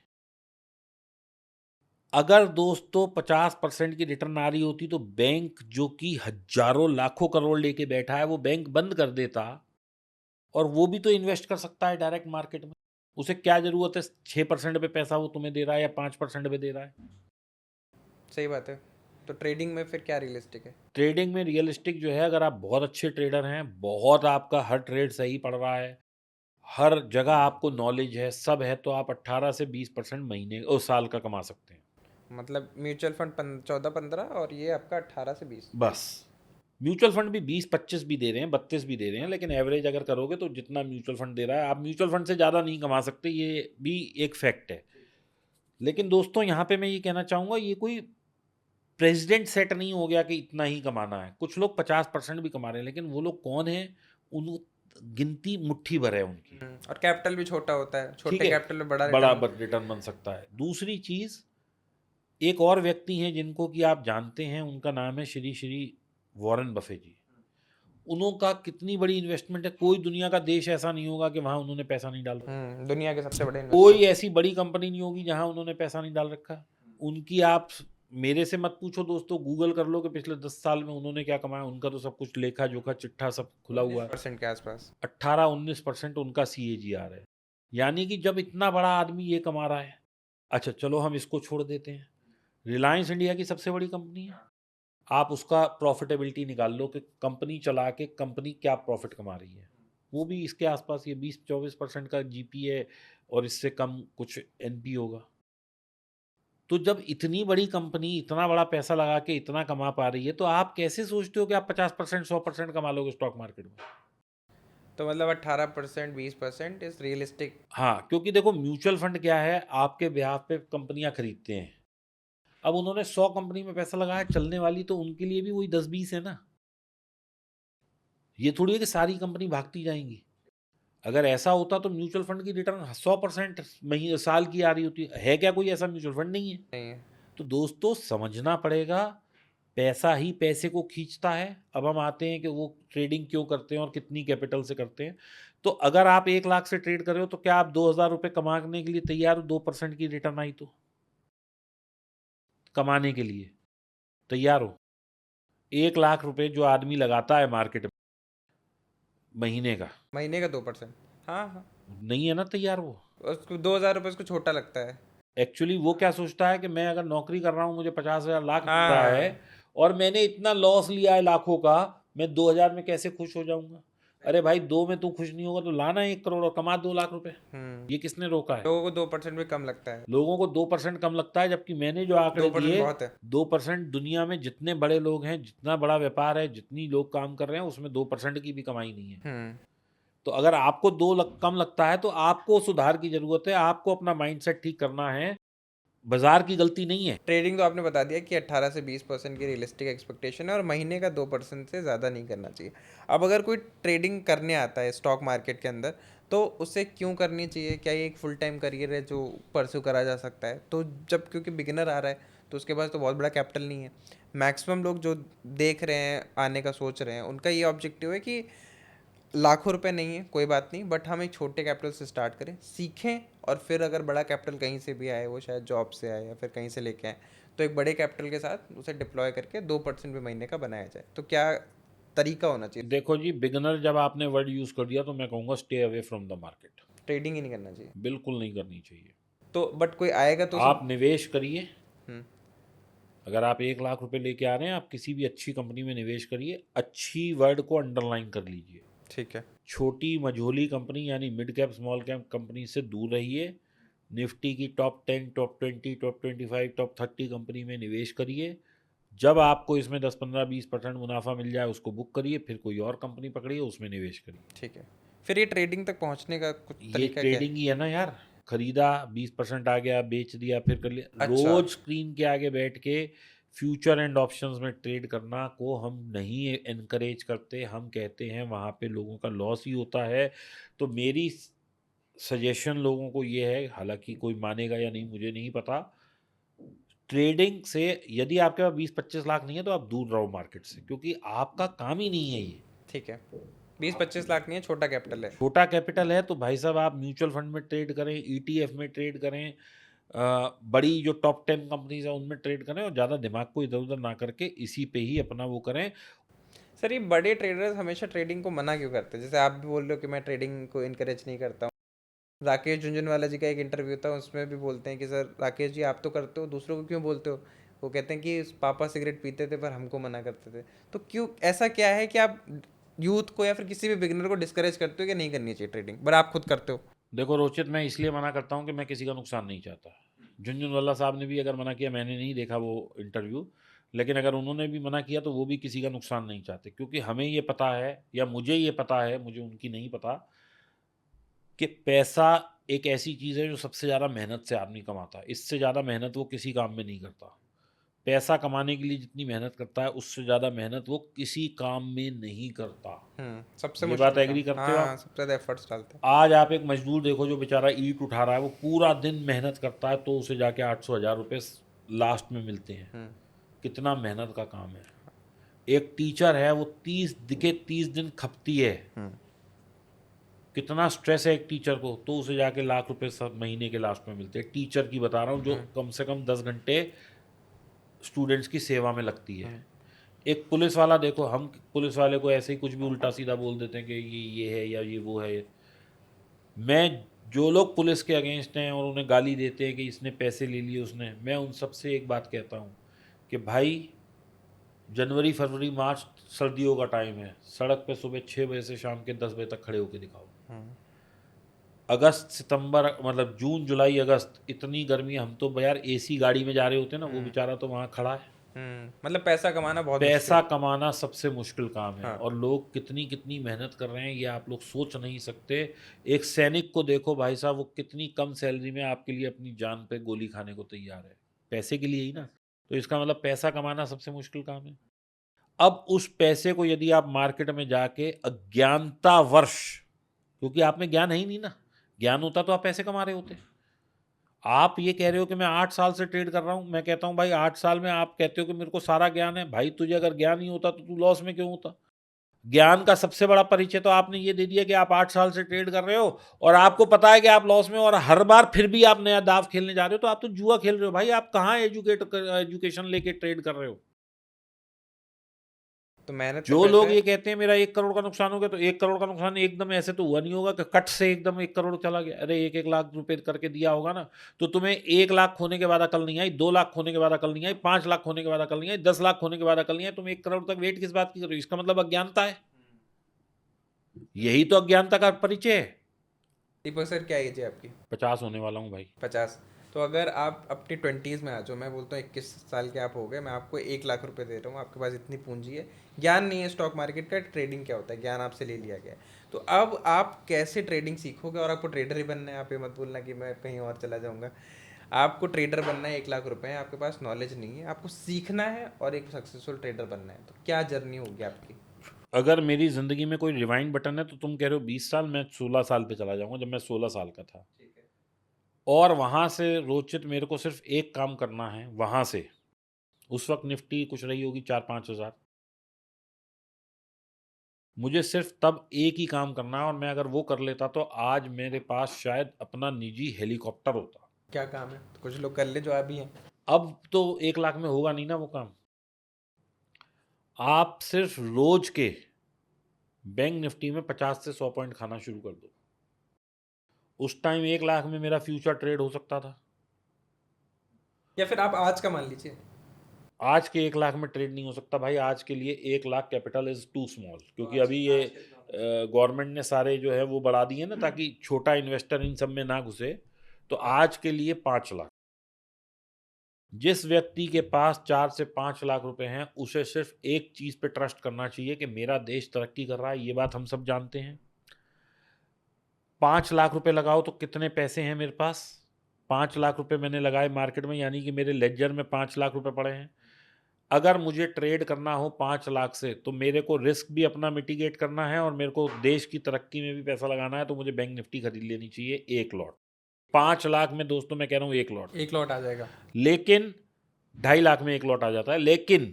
अगर दोस्तों 50% की रिटर्न आ रही होती तो बैंक जो कि हजारों लाखों करोड़ लेके बैठा है वो बैंक बंद कर देता, और वो भी तो इन्वेस्ट कर सकता है डायरेक्ट मार्केट में। उसे क्या जरूरत है 6% पे पैसा वो तुम्हें दे रहा है या 5% पे दे रहा है। सही बात है। तो ट्रेडिंग में फिर क्या रियलिस्टिक है? ट्रेडिंग में रियलिस्टिक जो है, अगर आप बहुत अच्छे ट्रेडर हैं, बहुत आपका हर ट्रेड सही पड़ रहा है, हर जगह आपको नॉलेज है, सब है, तो आप 18 से 20% महीने और साल का कमा सकते हैं। मतलब म्यूचुअल फंड 14-15 और ये आपका 18 से 20। बस म्यूचुअल फंड भी 20-25 भी दे रहे हैं, 32 भी दे रहे हैं, लेकिन एवरेज अगर करोगे तो जितना म्यूचुअल फंड दे रहा है, आप म्यूचुअल फंड से ज़्यादा नहीं कमा सकते, ये भी एक फैक्ट है। लेकिन दोस्तों यहाँ पे मैं ये कहना चाहूँगा, ये कोई प्रेसिडेंट सेट नहीं हो गया कि इतना ही कमाना है। कुछ लोग 50% भी कमा रहे हैं, लेकिन वो लोग कौन है, उन गिनती मुट्ठी भर है उनकी। और कैपिटल भी छोटा होता है, ठीक छोटे है, कैपिटल में बड़ा बड़ा रिटर्न। रिटर्न बन सकता है। दूसरी चीज़, एक और व्यक्ति हैं जिनको कि आप जानते हैं, उनका नाम है श्री श्री वॉरेन बफे जी। उनका कितनी बड़ी इन्वेस्टमेंट है, कोई दुनिया का देश ऐसा नहीं होगा कि वहाँ उन्होंने पैसा नहीं डाल रखा। दुनिया के सबसे बड़े कोई इन्वेस्टर। ऐसी बड़ी कंपनी नहीं होगी जहाँ उन्होंने पैसा नहीं डाल रखा। उनकी आप मेरे से मत पूछो दोस्तों, गूगल कर लो कि पिछले 10 साल में उन्होंने क्या कमाया। उनका तो सब कुछ लेखा जोखा चिट्ठा सब खुला हुआ है। 19% के आसपास। 18-19% उनका CAGR है। यानी कि जब इतना बड़ा आदमी ये कमा रहा है, अच्छा चलो हम इसको छोड़ देते हैं, रिलायंस इंडिया की सबसे बड़ी कंपनी है, आप उसका प्रॉफिटेबिलिटी निकाल लो कि कंपनी चला के कंपनी क्या प्रॉफिट कमा रही है। वो भी इसके आसपास ये 20-24% का GP है, और इससे कम कुछ NP होगा। तो जब इतनी बड़ी कंपनी इतना बड़ा पैसा लगा के इतना कमा पा रही है, तो आप कैसे सोचते हो कि आप 50% 100% कमा लोगे स्टॉक मार्केट में? तो मतलब 18%, 20% इज रियलिस्टिक। हाँ, क्योंकि देखो म्यूचुअल फंड क्या है, आपके ब्याह पे कंपनियां खरीदते हैं। अब उन्होंने 100 कंपनी में पैसा लगाया चलने वाली, तो उनके लिए भी वही 10-20 है ना। ये थोड़ी है कि सारी कंपनी भागती जाएंगी। अगर ऐसा होता तो म्यूचुअल फंड की रिटर्न 100% महीने साल की आ रही होती है क्या? कोई ऐसा म्यूचुअल फंड नहीं है। नहीं है। तो दोस्तों समझना पड़ेगा, पैसा ही पैसे को खींचता है। अब हम आते हैं कि वो ट्रेडिंग क्यों करते हैं और कितनी कैपिटल से करते हैं। तो अगर आप 1 लाख से ट्रेड कर रहे हो, तो क्या आप 2,000 रुपये कमाने के लिए तैयार हो? 2% की रिटर्न आई तो कमाने के लिए तैयार हो? 1 लाख रुपए जो आदमी लगाता है मार्केट में महीने का, महीने का 2%। हाँ हाँ। नहीं है ना तैयार वो। उसको 2,000 रुपये उसको छोटा लगता है। एक्चुअली वो क्या सोचता है कि मैं अगर नौकरी कर रहा हूँ, मुझे 50,000 लाख मिल रहा है, हाँ। और मैंने इतना लॉस लिया है लाखों का, मैं 2,000 में कैसे खुश हो जाऊंगा? अरे भाई, 2 में तू खुश नहीं होगा तो लाना 1 करोड़ और कमा 2 लाख रुपए। ये किसने रोका है? लोगों को 2% भी कम लगता है। लोगों को 2% कम लगता है, जबकि मैंने जो आंकड़े 2% दिए, बहुत है। 2% दुनिया में जितने बड़े लोग हैं, जितना बड़ा व्यापार है, जितनी लोग काम कर रहे हैं, उसमें 2% की भी कमाई नहीं है। तो अगर आपको 2 कम लगता है तो आपको सुधार की जरूरत है, आपको अपना माइंडसेट ठीक करना है, बाजार की गलती नहीं है। ट्रेडिंग तो आपने बता दिया कि 18 से 20% की रियलिस्टिक एक्सपेक्टेशन है और महीने का 2% से ज़्यादा नहीं करना चाहिए। अब अगर कोई ट्रेडिंग करने आता है स्टॉक मार्केट के अंदर, तो उसे क्यों करनी चाहिए? क्या ये एक फुल टाइम करियर है जो परस्यू करा जा सकता है? तो जब क्योंकि बिगिनर आ रहा है तो उसके पास तो बहुत बड़ा कैपिटल नहीं है। मैक्सिमम लोग जो देख रहे हैं, आने का सोच रहे हैं, उनका ये ऑब्जेक्टिव है कि लाखों रुपए नहीं है कोई बात नहीं, बट हम एक छोटे कैपिटल से स्टार्ट करें, सीखें, और फिर अगर बड़ा कैपिटल कहीं से भी आए, वो शायद जॉब से आए या फिर कहीं से लेके आए, तो एक बड़े कैपिटल के साथ उसे डिप्लॉय करके 2% भी महीने का बनाया जाए। तो क्या तरीका होना चाहिए? देखो जी, बिगनर जब आपने वर्ड यूज कर दिया तो मैं कहूंगा stay away from the market. Trading ही नहीं करना चाहिए। बिल्कुल नहीं करनी चाहिए। तो बट कोई आएगा तो आप निवेश करिए। हम्म। अगर आप 1 लाख रुपए लेके आ रहे हैं, आप किसी भी अच्छी कंपनी में निवेश करिए। अच्छी वर्ड को अंडरलाइन कर लीजिए। ठीक है। छोटी मझोली कंपनी यानी mid cap small cap company से दूर रहिए। निफ्टी की top 10, top 20, top 25, top 30 company में निवेश करिए। जब आपको इसमें 10-15-20% मुनाफा मिल जाए उसको बुक करिए, फिर कोई और कंपनी पकड़िए, उसमें निवेश करिए। ठीक है। फिर ये ट्रेडिंग तक पहुंचने का कुछ ये तरीका क्या है? ट्रेडिंग ही है ना यार। खरीदा, 20% आ गया, बेच दिया, फिर कर लिया। अच्छा। रोज स्क्रीन के आगे बैठ के फ्यूचर एंड ऑप्शंस में ट्रेड करना को हम नहीं एनकरेज करते। हम कहते हैं वहाँ पे लोगों का लॉस ही होता है। तो मेरी सजेशन लोगों को ये है, हालांकि कोई मानेगा या नहीं मुझे नहीं पता, ट्रेडिंग से यदि आपके पास 20-25 लाख नहीं है तो आप दूर रहो मार्केट से, क्योंकि आपका काम ही नहीं है ये। ठीक है। 20-25 लाख नहीं है, छोटा कैपिटल है। छोटा कैपिटल है तो भाई साहब आप म्यूचुअल फंड में ट्रेड करें, ईटीएफ में ट्रेड करें, बड़ी जो टॉप 10 कंपनीज है उनमें ट्रेड करें, और ज़्यादा दिमाग को इधर उधर ना करके इसी पे ही अपना वो करें। सर ये बड़े ट्रेडर्स हमेशा ट्रेडिंग को मना क्यों करते हैं? जैसे आप भी बोल रहे हो कि मैं ट्रेडिंग को इनकरेज नहीं करता हूँ। राकेश झुनझुनवाला जी का एक इंटरव्यू था, उसमें भी बोलते हैं कि सर राकेश जी आप तो करते हो, दूसरों को क्यों बोलते हो? वो कहते हैं कि पापा सिगरेट पीते थे पर हमको मना करते थे। तो क्यों, ऐसा क्या है कि आप यूथ को या फिर किसी भी बिगिनर को डिस्करेज करते हो कि नहीं करनी चाहिए ट्रेडिंग, पर आप खुद करते हो? देखो रोचित, मैं इसलिए मना करता हूँ कि मैं किसी का नुकसान नहीं चाहता। झुनझुनवाला साहब ने भी अगर मना किया, मैंने नहीं देखा वो इंटरव्यू, लेकिन अगर उन्होंने भी मना किया तो वो भी किसी का नुकसान नहीं चाहते, क्योंकि हमें ये पता है, या मुझे ये पता है, मुझे उनकी नहीं पता, कि पैसा एक ऐसी चीज़ है जो सबसे ज़्यादा मेहनत से आदमी कमाता है। इससे ज़्यादा मेहनत वो किसी काम में नहीं करता। पैसा कमाने के लिए जितनी मेहनत करता है उससे ज़्यादा मेहनत वो किसी काम में नहीं करता। सबसे ये बात मुश्किल काम, एग्री करते हो हाँ, आप? सबसे ज़्यादा एफर्ट्स डालते हैं। आज आप एक मजदूर देखो जो बेचारा ईंट उठा रहा है, वो पूरा दिन मेहनत करता है तो उसे जाके 800-1000 रुपये लास्ट में मिलते हैं। कितना मेहनत का काम है। एक टीचर है, वो 30 दिन खपती है। कितना स्ट्रेस है एक टीचर को, तो उसे जाके लाख रुपए सब महीने के लास्ट में मिलते हैं। टीचर की बता रहा हूँ, जो कम से कम 10 घंटे स्टूडेंट्स की सेवा में लगती है। एक पुलिस वाला देखो, हम पुलिस वाले को ऐसे ही कुछ भी उल्टा सीधा बोल देते हैं कि ये है या ये वो है। मैं, जो लोग पुलिस के अगेंस्ट हैं और उन्हें गाली देते हैं कि इसने पैसे ले लिए उसने, मैं उन सब से एक बात कहता हूँ कि भाई, जनवरी फरवरी मार्च सर्दियों का टाइम है, सड़क पे सुबह 6 बजे से शाम के 10 बजे तक खड़े होकर दिखाओ। अगस्त सितंबर, मतलब जून जुलाई अगस्त, इतनी गर्मी, हम तो यार एसी गाड़ी में जा रहे होते हैं ना, वो बेचारा तो वहाँ खड़ा है। मतलब पैसा कमाना बहुत पैसा मुश्किल कमाना सबसे मुश्किल काम है। हाँ। और लोग कितनी कितनी मेहनत कर रहे हैं ये आप लोग सोच नहीं सकते। एक सैनिक को देखो भाई साहब, वो कितनी कम सैलरी में आपके लिए अपनी जान पे गोली खाने को तैयार है, पैसे के लिए ही ना। तो इसका मतलब पैसा कमाना सबसे मुश्किल काम है। अब उस पैसे को यदि आप मार्केट में जाके अज्ञानतावश, क्योंकि आप में ज्ञान है ही नहीं ना, ज्ञान होता तो आप पैसे कमा रहे होते। आप ये कह रहे हो कि मैं 8 साल से ट्रेड कर रहा हूं, मैं कहता हूं भाई 8 साल में आप कहते हो कि मेरे को सारा ज्ञान है, भाई तुझे अगर ज्ञान नहीं होता तो तू लॉस में क्यों होता? ज्ञान का सबसे बड़ा परिचय तो आपने ये दे दिया कि आप 8 साल से ट्रेड कर रहे हो और आपको पता है कि आप लॉस में, और हर बार फिर भी आप नया दाव खेलने जा रहे हो, तो आप तो जुआ खेल रहे हो भाई। आप कहाँ एजुकेशन लेके ट्रेड कर रहे हो? तो मेहनत का जो पैसा लोग है। ये कहते हैं मेरा 1 करोड़ का नुकसान हो गया, तो 1 करोड़ का नुकसान एकदम ऐसे तो हुआ नहीं होगा कि कट से एकदम 1 करोड़ चला गया। अरे 1-1 लाख रुपए करके दिया होगा ना, तो तुम्हें 1 लाख खोने के बाद अकल नहीं आई, 2 लाख खोने के बाद अकल नहीं आई, 5 लाख खोने के बाद अकल नहीं आई, 10 लाख खोने के बाद अकल नहीं आई, तुम 1 करोड़ तक वेट किस बात की कर रहे हो? इसका मतलब अज्ञानता है। यही तो अज्ञानता का परिचय है। दीपक सर क्या एज है आपकी? 50 होने वाला हूँ भाई। 50। तो अगर आप अपनी 20s में आ जाओ, मैं बोलता हूँ 21 साल के आप हो गए, मैं आपको 1 लाख रुपए दे रहा हूँ, आपके पास इतनी पूंजी है, ज्ञान नहीं है स्टॉक मार्केट का, ट्रेडिंग क्या होता है, ज्ञान आपसे ले लिया गया है। तो अब आप कैसे ट्रेडिंग सीखोगे? और आपको ट्रेडर ही बनना है, आप ये मत बोलना कि मैं कहीं और चला जाऊँगा। आपको ट्रेडर बनना है, 1 लाख रुपए है आपके पास, नॉलेज नहीं है, आपको सीखना है और एक सक्सेसफुल ट्रेडर बनना है। तो क्या जर्नी होगी आपकी? अगर मेरी जिंदगी में कोई रिवाइंड बटन है तो तुम कह रहे हो 20 साल, मैं 16 साल पे चला जाऊंगा, जब मैं 16 साल का था। और वहां से रोचित मेरे को सिर्फ एक काम करना है। वहां से, उस वक्त निफ्टी कुछ रही होगी 4-5 हज़ार, मुझे सिर्फ तब एक ही काम करना है, और मैं अगर वो कर लेता तो आज मेरे पास शायद अपना निजी हेलीकॉप्टर होता। क्या काम है? तो कुछ लोग कर ले जो अभी हैं। अब तो 1 लाख में होगा नहीं ना वो काम। आप सिर्फ रोज के बैंक निफ्टी में 50 से 100 पॉइंट खाना शुरू कर दो। उस टाइम 1 लाख में मेरा फ्यूचर ट्रेड हो सकता था। या फिर आप आज का मान लीजिए। आज के 1 लाख में ट्रेड नहीं हो सकता भाई। आज के लिए 1 lakh capital is too small, क्योंकि अभी ये गवर्नमेंट ने सारे जो है वो बढ़ा दिए ना, ताकि छोटा इन्वेस्टर इन सब में ना घुसे। तो आज के लिए 5 लाख। जिस व्यक्ति के पास 4 से 5 लाख रुपए हैं, उसे सिर्फ एक चीज पे ट्रस्ट करना चाहिए कि मेरा देश तरक्की कर रहा है। ये बात हम सब जानते हैं। 5 लाख रुपए लगाओ तो कितने पैसे हैं मेरे पास? 5 लाख रुपए मैंने लगाए मार्केट में, यानी कि मेरे लेजर में 5 लाख रुपए पड़े हैं। अगर मुझे ट्रेड करना हो 5 लाख से, तो मेरे को रिस्क भी अपना मिटिगेट करना है और मेरे को देश की तरक्की में भी पैसा लगाना है, तो मुझे बैंक निफ्टी खरीद लेनी चाहिए 1 लॉट। 5 लाख में दोस्तों मैं कह रहा हूँ 1 लॉट। एक लॉट आ जाएगा। लेकिन 2.5 लाख में 1 लॉट आ जाता है। लेकिन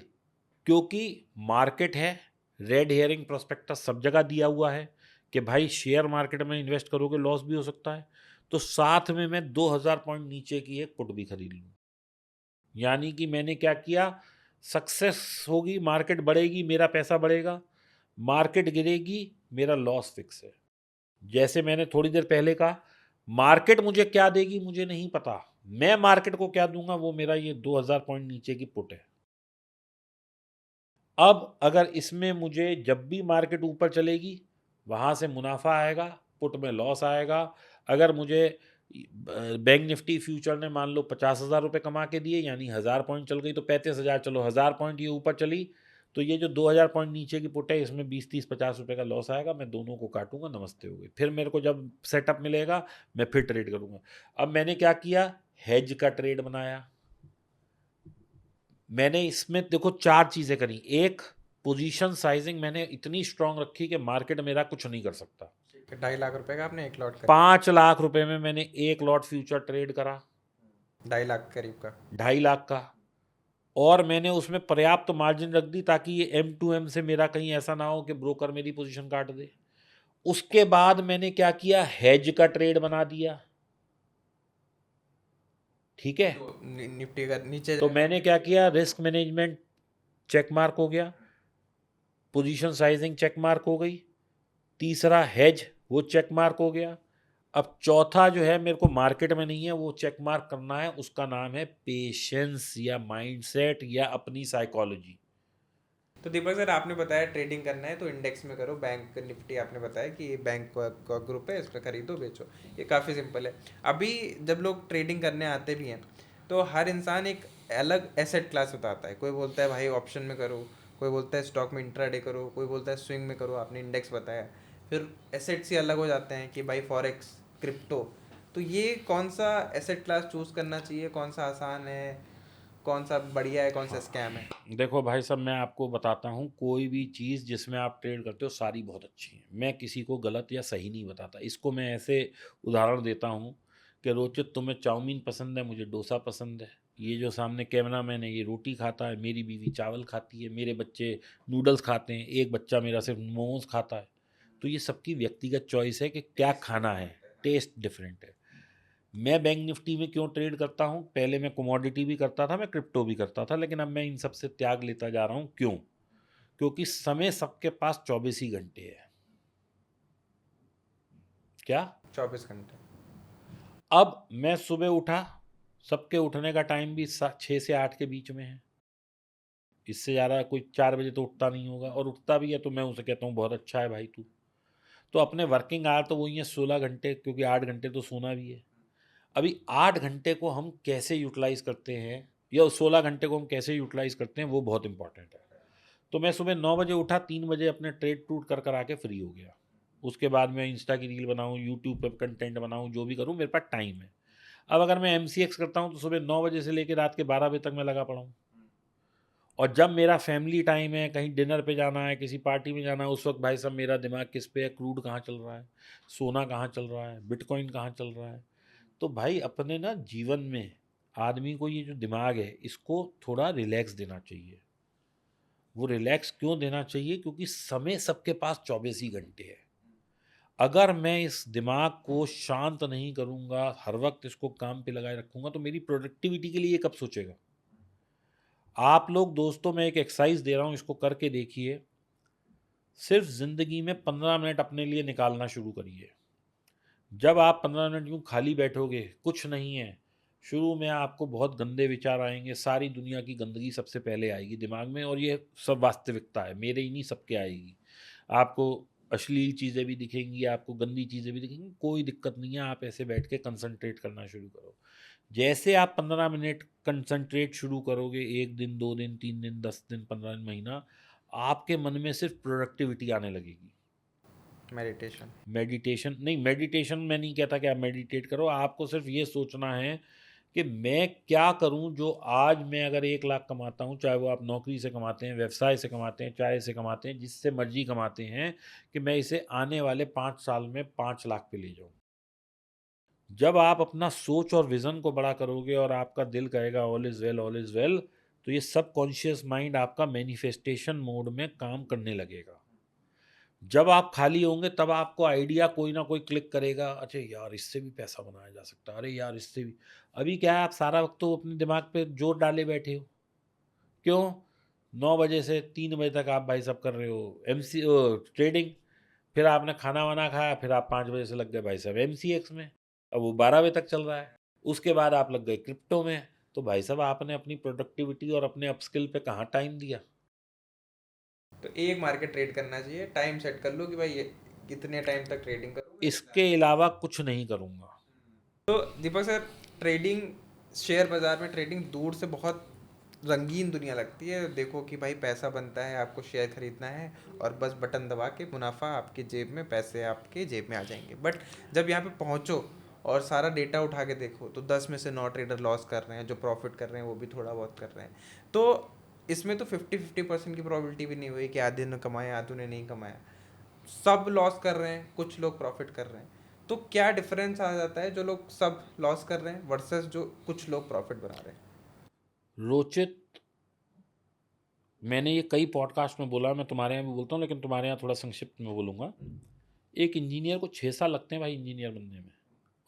क्योंकि मार्केट है, रेड हेयरिंग प्रोस्पेक्टस सब जगह दिया हुआ है कि भाई शेयर मार्केट में इन्वेस्ट करोगे लॉस भी हो सकता है, तो साथ में मैं 2000 पॉइंट नीचे की एक पुट भी खरीद लूँ। यानी कि मैंने क्या किया, सक्सेस होगी, मार्केट बढ़ेगी, मेरा पैसा बढ़ेगा, मार्केट गिरेगी, मेरा लॉस फिक्स है। जैसे मैंने थोड़ी देर पहले कहा, मार्केट मुझे क्या देगी मुझे नहीं पता, मैं मार्केट को क्या दूंगा वो मेरा ये 2000 पॉइंट नीचे की पुट है। अब अगर इसमें मुझे जब भी मार्केट ऊपर चलेगी वहाँ से मुनाफा आएगा, पुट में लॉस आएगा। अगर मुझे बैंक निफ्टी फ्यूचर ने मान लो 50,000 रुपये कमा के दिए, यानी 1000 पॉइंट चल गई तो 35,000, चलो 1000 पॉइंट ये ऊपर चली, तो ये जो 2000 पॉइंट नीचे की पुट है इसमें 20, 30, 50 रुपये का लॉस आएगा। मैं दोनों को काटूंगा, नमस्ते हो गई। फिर मेरे को जब सेटअप मिलेगा मैं फिर ट्रेड करूंगा। अब मैंने क्या किया, हेज का ट्रेड बनाया। मैंने इसमें देखो 4 चीज़ें करी। एक, पोजीशन साइजिंग मैंने इतनी स्ट्रांग रखी कि मार्केट मेरा कुछ नहीं कर सकता। 2.5 लाख रुपए का आपने एक लॉट कर 5 लाख रुपए में मैंने 1 लॉट फ्यूचर ट्रेड करा, 2.5 लाख करीब का। 2.5 लाख का। और मैंने उसमें पर्याप्त मार्जिन रख दी ताकि ये M2M से मेरा कहीं ऐसा ना हो कि ब्रोकर मेरी पोजीशन काट दे। उसके बाद मैंने क्या किया, हेज का ट्रेड बना दिया। ठीक है, तो निफ्टी का नीचे तो मैंने क्या किया, रिस्क मैनेजमेंट चेक मार्क हो गया, पोजीशन साइजिंग चेक मार्क हो गई, तीसरा हेज वो चेक मार्क हो गया। अब चौथा जो है मेरे को मार्केट में नहीं है, वो चेक मार्क करना है, उसका नाम है पेशेंस या माइंडसेट या अपनी साइकोलॉजी। तो दीपक सर आपने बताया ट्रेडिंग करना है तो इंडेक्स में करो। बैंक निफ्टी आपने बताया कि ये बैंक का ग्रुप है, इस पर खरीदो बेचो, ये काफ़ी सिंपल है। अभी जब लोग ट्रेडिंग करने आते भी हैं तो हर इंसान एक अलग एसेट क्लास बताता है। कोई बोलता है भाई ऑप्शन में करो, कोई बोलता है स्टॉक में इंट्राडे करो, कोई बोलता है स्विंग में करो, आपने इंडेक्स बताया। फिर एसेट्स ही अलग हो जाते हैं कि भाई फॉरेक्स, क्रिप्टो। तो ये कौन सा एसेट क्लास चूज़ करना चाहिए, कौन सा आसान है, कौन सा बढ़िया है, कौन सा स्कैम है? देखो भाई साहब, मैं आपको बताता हूँ, कोई भी चीज़ जिसमें आप ट्रेड करते हो सारी बहुत अच्छी है। मैं किसी को गलत या सही नहीं बताता। इसको मैं ऐसे उदाहरण देता हूँ कि रोचित तुम्हें चाउमीन पसंद है, मुझे डोसा पसंद है। ये जो सामने कैमरा मैन है ये रोटी खाता है, मेरी बीवी चावल खाती है, मेरे बच्चे नूडल्स खाते हैं, एक बच्चा मेरा सिर्फ मोमोज खाता है। तो ये सबकी व्यक्तिगत चॉइस है कि क्या खाना है, टेस्ट डिफरेंट है। मैं बैंक निफ्टी में क्यों ट्रेड करता हूँ, पहले मैं कमोडिटी भी करता था, मैं क्रिप्टो भी करता था, लेकिन अब मैं इन सब से त्याग लेता जा रहा हूँ। क्यों? क्योंकि समय सबके पास 24 ही घंटे है। क्या? 24 घंटे। अब मैं सुबह उठा, सबके उठने का टाइम भी 6 से 8 के बीच में है। इससे ज़्यादा कोई 4 बजे तो उठता नहीं होगा, और उठता भी है तो मैं उसे कहता हूँ बहुत अच्छा है भाई तू। तो अपने वर्किंग आवर तो वही है 16 घंटे, क्योंकि 8 घंटे तो सोना भी है। अभी 8 घंटे को हम कैसे यूटिलाइज करते हैं, या 16 घंटे को हम कैसे यूटिलाइज करते हैं, वो बहुत इंपॉर्टेंट है। तो मैं सुबह 9 बजे उठा, 3 बजे अपने ट्रेड टूट कर आके फ्री हो गया। उसके बाद मैं इंस्टा की रील बनाऊँ, यूट्यूब पर कंटेंट बनाऊँ, जो भी करूँ, मेरे पास टाइम है। अब अगर मैं MCX करता हूँ तो सुबह 9 बजे से लेकर रात के 12 बजे तक मैं लगा पड़ा हूँ। और जब मेरा फैमिली टाइम है, कहीं डिनर पे जाना है, किसी पार्टी में जाना है, उस वक्त भाई साहब मेरा दिमाग किस पे है, क्रूड कहाँ चल रहा है, सोना कहाँ चल रहा है, बिटकॉइन कहाँ चल रहा है। तो भाई अपने ना जीवन में आदमी को ये जो दिमाग है इसको थोड़ा रिलैक्स देना चाहिए। वो रिलैक्स क्यों देना चाहिए? क्योंकि समय सबके पास 24 ही घंटे है। अगर मैं इस दिमाग को शांत नहीं करूँगा, हर वक्त इसको काम पे लगाए रखूँगा, तो मेरी प्रोडक्टिविटी के लिए ये कब सोचेगा? आप लोग दोस्तों, मैं एक एक्सरसाइज दे रहा हूँ, इसको करके देखिए। सिर्फ ज़िंदगी में 15 मिनट अपने लिए निकालना शुरू करिए। जब आप 15 मिनट यूँ खाली बैठोगे, कुछ नहीं है, शुरू में आपको बहुत गंदे विचार आएंगे, सारी दुनिया की गंदगी सबसे पहले आएगी दिमाग में, और ये सब वास्तविकता है, मेरे ही नहीं सबके आएगी। आपको अश्लील चीज़ें भी दिखेंगी आपको, गंदी चीज़ें भी दिखेंगी, कोई दिक्कत नहीं है, आप ऐसे बैठ के कंसंट्रेट करना शुरू करो। जैसे आप 15 मिनट कंसंट्रेट शुरू करोगे, 1 दिन, 2 दिन, 3 दिन, 10 दिन, 15 दिन, महीना, आपके मन में सिर्फ प्रोडक्टिविटी आने लगेगी। मेडिटेशन। मेडिटेशन नहीं, मेडिटेशन मैं नहीं कहता कि आप मेडिटेट करो, आपको सिर्फ ये सोचना है कि मैं क्या करूं जो आज मैं अगर 1 लाख कमाता हूं, चाहे वो आप नौकरी से कमाते हैं, व्यवसाय से कमाते हैं, चाय से कमाते हैं, जिससे मर्जी कमाते हैं, कि मैं इसे आने वाले 5 साल में 5 लाख पे ले जाऊं। जब आप अपना सोच और विजन को बड़ा करोगे और आपका दिल कहेगा all is well, all is well, तो ये सबकॉन्शियस माइंड आपका मैनिफेस्टेशन मोड में काम करने लगेगा। जब आप खाली होंगे तब आपको आइडिया कोई ना कोई क्लिक करेगा, अच्छा यार इससे भी पैसा बनाया जा सकता है, अरे यार इससे भी। अभी क्या है, आप सारा वक्त तो अपने दिमाग पे जोर डाले बैठे हो। क्यों? 9 बजे से 3 बजे तक आप भाई साहब कर रहे हो एमसी ट्रेडिंग, फिर आपने खाना वाना खाया, फिर आप 5 बजे से लग गए भाई साहब एमसीएक्स में, अब वो 12 बजे तक चल रहा है। उसके बाद आप लग गए क्रिप्टो में। तो भाई साहब आपने अपनी प्रोडक्टिविटी और अपने अपस्किल पे कहाँ टाइम दिया? तो एक मार्केट ट्रेड करना चाहिए, टाइम सेट कर लो कि भाई ये कितने टाइम तक ट्रेडिंग करोगे, इतना इसके अलावा कुछ नहीं करूँगा। तो दीपक सर, ट्रेडिंग, शेयर बाजार में ट्रेडिंग दूर से बहुत रंगीन दुनिया लगती है। देखो कि भाई पैसा बनता है, आपको शेयर खरीदना है और बस बटन दबा के मुनाफा आपके जेब में, पैसे आपके जेब में आ जाएंगे। बट जब यहाँ पे पहुँचो और सारा डेटा उठा के देखो तो 10 में से 9 ट्रेडर लॉस कर रहे हैं, जो प्रॉफिट कर रहे हैं वो भी थोड़ा बहुत कर रहे हैं। तो इसमें तो 50-50% की प्रोबेबिलिटी भी नहीं हुई कि आधे ने कमाया आधे ने नहीं कमाया। सब लॉस कर रहे हैं, कुछ लोग प्रॉफिट कर रहे हैं। तो क्या डिफरेंस आ जाता है जो लोग सब लॉस कर रहे हैं वर्सेस जो कुछ लोग प्रॉफिट बना रहे हैं? रोचित, मैंने ये कई पॉडकास्ट में बोला, मैं तुम्हारे यहाँ भी बोलता हूँ, लेकिन तुम्हारे यहाँ थोड़ा संक्षिप्त में बोलूँगा। एक इंजीनियर को 6 साल लगते हैं भाई इंजीनियर बनने में,